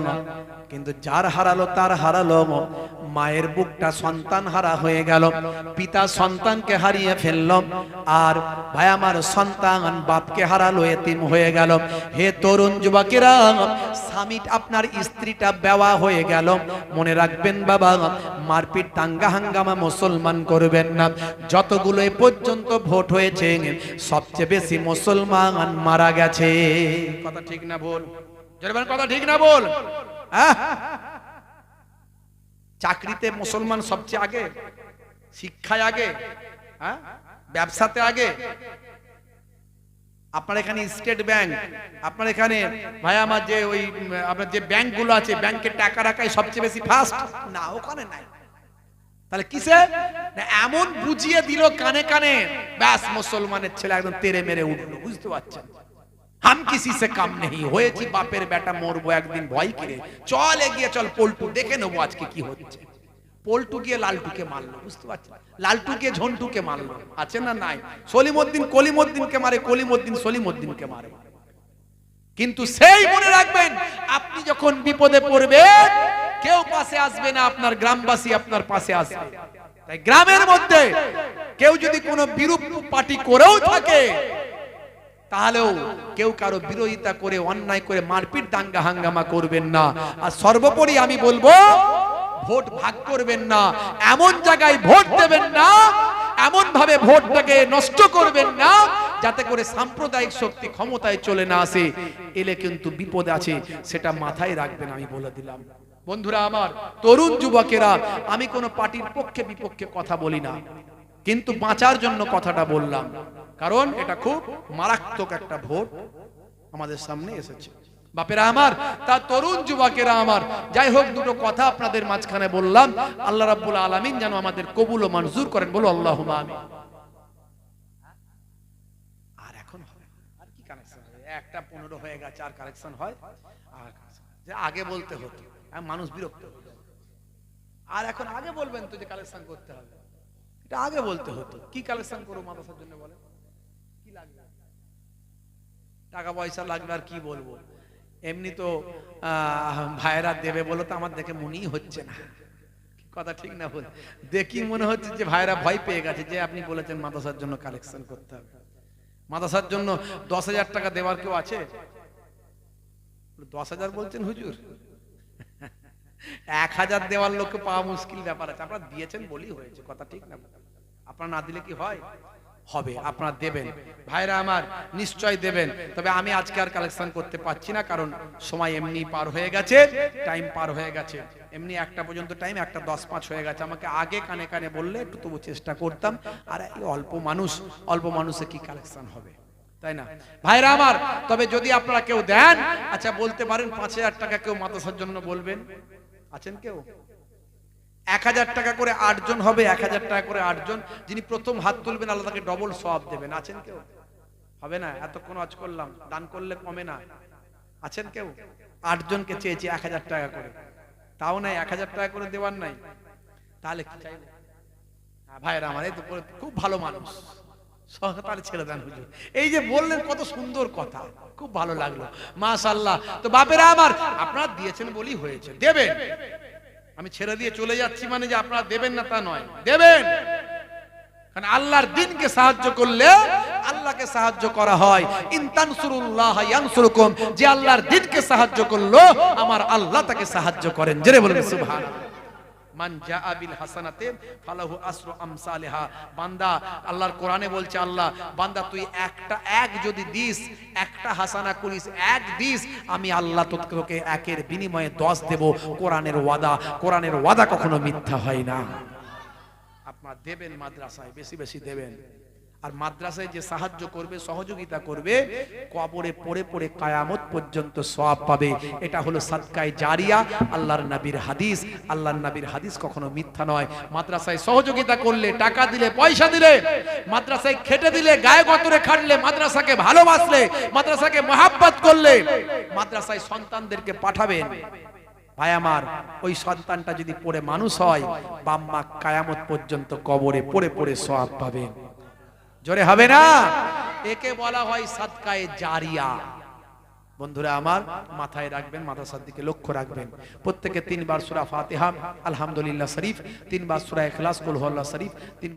কিন্তু যার হারালো তার হারালো। মায়ের বুকটা সন্তান হারা হয়ে গেল, পিতা সন্তানকে হারিয়ে ফেলল, আর ভাই আমার সন্তান বাপকে হারালো, এতিম হয়ে গেল। হে তরুণ যুবকেরা, স্বামী আপনার স্ত্রীটা বেওয়া হয়ে গেল। মনে রাখবেন বাবা, মারপিট দাঙ্গা হাঙ্গামা মুসলমান করবেন না। যতগুলো এ পর্যন্ত ভোট হয়েছে, সবচেয়ে বেশি মুসলমান মারা গেছে। কথা ঠিক না বল? কথা ঠিক না বল? চাকরিতে মুসলমান সবচেয়ে আগে, শিক্ষায় আগে, ব্যবসাতে আগে। আপনার এখানে স্টেট ব্যাংক, আপনার এখানে ভাই আমার যে ওই আপনার যে ব্যাংকগুলো আছে, ব্যাংকে টাকা রাখাই সবচেয়ে বেশি ফাস্ট না, ওখানে নাই। তাহলে কিসে? এমন বুঝিয়ে দিল কানে কানে, ব্যাস মুসলমানের ছেলে একদম তেরে মেরে উঠলো। বুঝতে পারছেন? हम किसी से कम नहीं হয়েছি, বাপের বেটা মরবো একদিন, ভয় কিরে, চল এগিয়ে চল, পল্টু দেখে নেবো আজকে কি হচ্ছে। পল্টু গিয়ে লালটুকে মারলো, বুঝতে পারছেন? লালটু গিয়ে ঝন্টুকে মারলো, আছে না নাই? সলিমউদ্দিন কলিমউদ্দিনকে মারে, কলিমউদ্দিন সলিমউদ্দিনকে মারে। কিন্তু সেই মনে রাখবেন, আপনি যখন বিপদে পড়বেন কেউ পাশে আসবে না, আপনার গ্রামবাসী আপনার পাশে আসবে। তাই গ্রামের মধ্যে কেউ যদি কোনো বিরূপ পার্টি করেও থাকে, তাহলেও কেউ কারো বিরোধিতা করে, অন্যায় করে মারপিট দাঙ্গা হাঙ্গামা করবেন না। আর সর্বোপরি আমি বলবো, ভোট ভাগ করবেন না, এমন জায়গায় ভোট দেবেন না, এমন ভাবে ভোটটাকে নষ্ট করবেন না যাতে করে সাম্প্রদায়িক শক্তি ক্ষমতায় চলে না আসে। এলে কিন্তু বিপদ আছে, সেটা মাথায় রাখবেন, আমি বলে দিলাম। বন্ধুরা আমার, তরুণ যুবকেরা, আমি কোনো পার্টির পক্ষে বিপক্ষে কথা বলি না, কিন্তু বাঁচার জন্য কথাটা বললাম, কারণ এটা খুব মারাত্মক একটা ভোট আমাদের সামনে এসেছে। বাপেরা আমার, তা তরুণ যুবকেরা আমার, যাই হোক, দুটো কথা আপনাদের মাঝখানে বললাম। আল্লাহ রাব্বুল আলামিন যেন আমাদের কবুল ও মঞ্জুর করেন, বলো আল্লাহুম্মা আমিন। আর এখন আর কি কানেকশন হবে? 1:15 হয়ে গেছে, আর কানেকশন হয়? আর যে আগে বলতে হতো, মানুষ বিরক্ত হয়ে যায়। আর এখন আগে বলবেন তো যে কালেকশন করতে হবে, এটা আগে বলতে হতো। কি কালেকশন করবো মাদ্রাসার জন্য বলে? কি লাগবে? টাকা পয়সা লাগবে, আর কি বলবো? এমনি তো ভাইরা দেবে বলো, তো আমার দেখে মনেই হচ্ছে না। কথা ঠিক না বল? দেখি মনে হচ্ছে যে ভাইরা ভয় পেয়ে গেছে, যে আপনি বলেছেন মাদ্রাসার জন্য কালেকশন করতে হবে। মাদ্রাসার জন্য 10,000 টাকা দেওয়ার কেউ আছে? 10,000 বলছেন হুজুর? 1,000 দেওয়ার লোককে পাওয়া মুশকিল ব্যাপার আছে। আপনারা দিয়েছেন বলেই হয়েছে, কথা ঠিক না? আপনারা না দিলে কি হয়? হবে। আপনারা দেবেন ভাইরা আমার, নিশ্চয় দেবেন। তবে আমি আজকে আর কালেকশন করতে পারছি না, কারণ সময় এমনি পার হয়ে গেছে, টাইম পার হয়ে গেছে। এমনি 1টা পর্যন্ত টাইম, 1:10-5 হয়ে গেছে। আমাকে আগে কানে কানে বললে একটু তবু চেষ্টা করতাম। আর এই অল্প মানুষে কি কালেকশন হবে, তাই না ভাইরা আমার? তবে যদি আপনারা কেউ দেন, আচ্ছা বলতে পারেন 5,000 টাকা কেউ মাদ্রাসার জন্য বলবেন? আছেন কেউ? 1,000 টাকা করে 8 জন হবে, 1,000 টাকা করে 8 জন। যিনি প্রথম হাত তুলবেন আল্লাহ তাকে ডবল সওয়াব দেবেন। আছেন কেউ? হবে না? এতক্ষণ আজ করলাম, দান করলে কমে না। আছেন কেউ? 8 জনকে চেয়েছি 1,000 টাকা করে, তাও নাই, 1,000 টাকা করে দেওয়ার নাই। তাহলে কি চাইবে? ভাইরা আমার, এই তো খুব ভালো মানুষ, সহকারে ছেড়ে দেন হুজুর। এই যে বললেন কত সুন্দর কথা, খুব ভালো লাগলো, মাশাআল্লাহ। তো বাপেরা আমার, আপনারা দিয়েছেন বলেই হয়েছে, দেবেন। আমি ছেড়ে দিয়ে চলে যাচ্ছি মানে যে আপনারা দেবেন না তা নয়, দেবেন। কারণ আল্লাহর দ্বীনকে সাহায্য করলে আল্লাহকে সাহায্য করা হয়। ইন তানসুরুল্লাহ ইয়ানসুরকুম, যে আল্লাহর দ্বীনকে সাহায্য করলো আমার আল্লাহ তাকে সাহায্য করেন। জোরে বলুন সুবহানাল্লাহ। মান জাআ বিল হাসানাতি ফালাহু আসরু আমসালিহা। বান্দা আল্লাহর কোরআনে বলছে, আল্লাহ বান্দা তুই এক যদি দিস, একটা হাসানা করিস, এক দিস, আমি আল্লাহ তোকে একের বিনিময়ে 10 দেব। কোরআনের ওয়াদা কখনো মিথ্যা হয় না। আপনারা দেবেন মাদ্রাসায়, বেশি বেশি দেবেন। আর মাদ্রাসায় যে সাহায্য করবে, সহযোগিতা করবে, কবরে পড়ে পড়ে কিয়ামত পর্যন্ত সওয়াব পাবে। এটা হলো সাদকায়ে জারিয়া, আল্লাহর নবীর হাদিস কখনো মিথ্যা নয়। মাদ্রাসায় সহযোগিতা করলে, টাকা দিলে, পয়সা দিলে, মাদ্রাসায় খেটে দিলে, গায়ে গতরে খাটলে, মাদ্রাসাকে ভালোবাসলে, মাদ্রাসাকে মহব্বত করলে, মাদ্রাসায় সন্তানদেরকে পাঠাবেন। ভাই আমার, ওই সন্তানটা যদি পড়ে মানুষ হয়, বাম্মা কিয়ামত পর্যন্ত কবরে পড়ে পড়ে সওয়াব পাবে। জোরে হবে না? একে বলা হয় সাদকায়ে জারিয়া। বন্ধুরা আমার, মাথায় রাখবেন, মাদ্রাসার দিকে লক্ষ্য রাখবেন। প্রত্যেকে 3 বার সূরা ফাতিহা, আলহামদুলিল্লাহ শরীফ, 3 বার সূরা ইখলাস, কুল হুয়াল্লাহু শরীফ, 3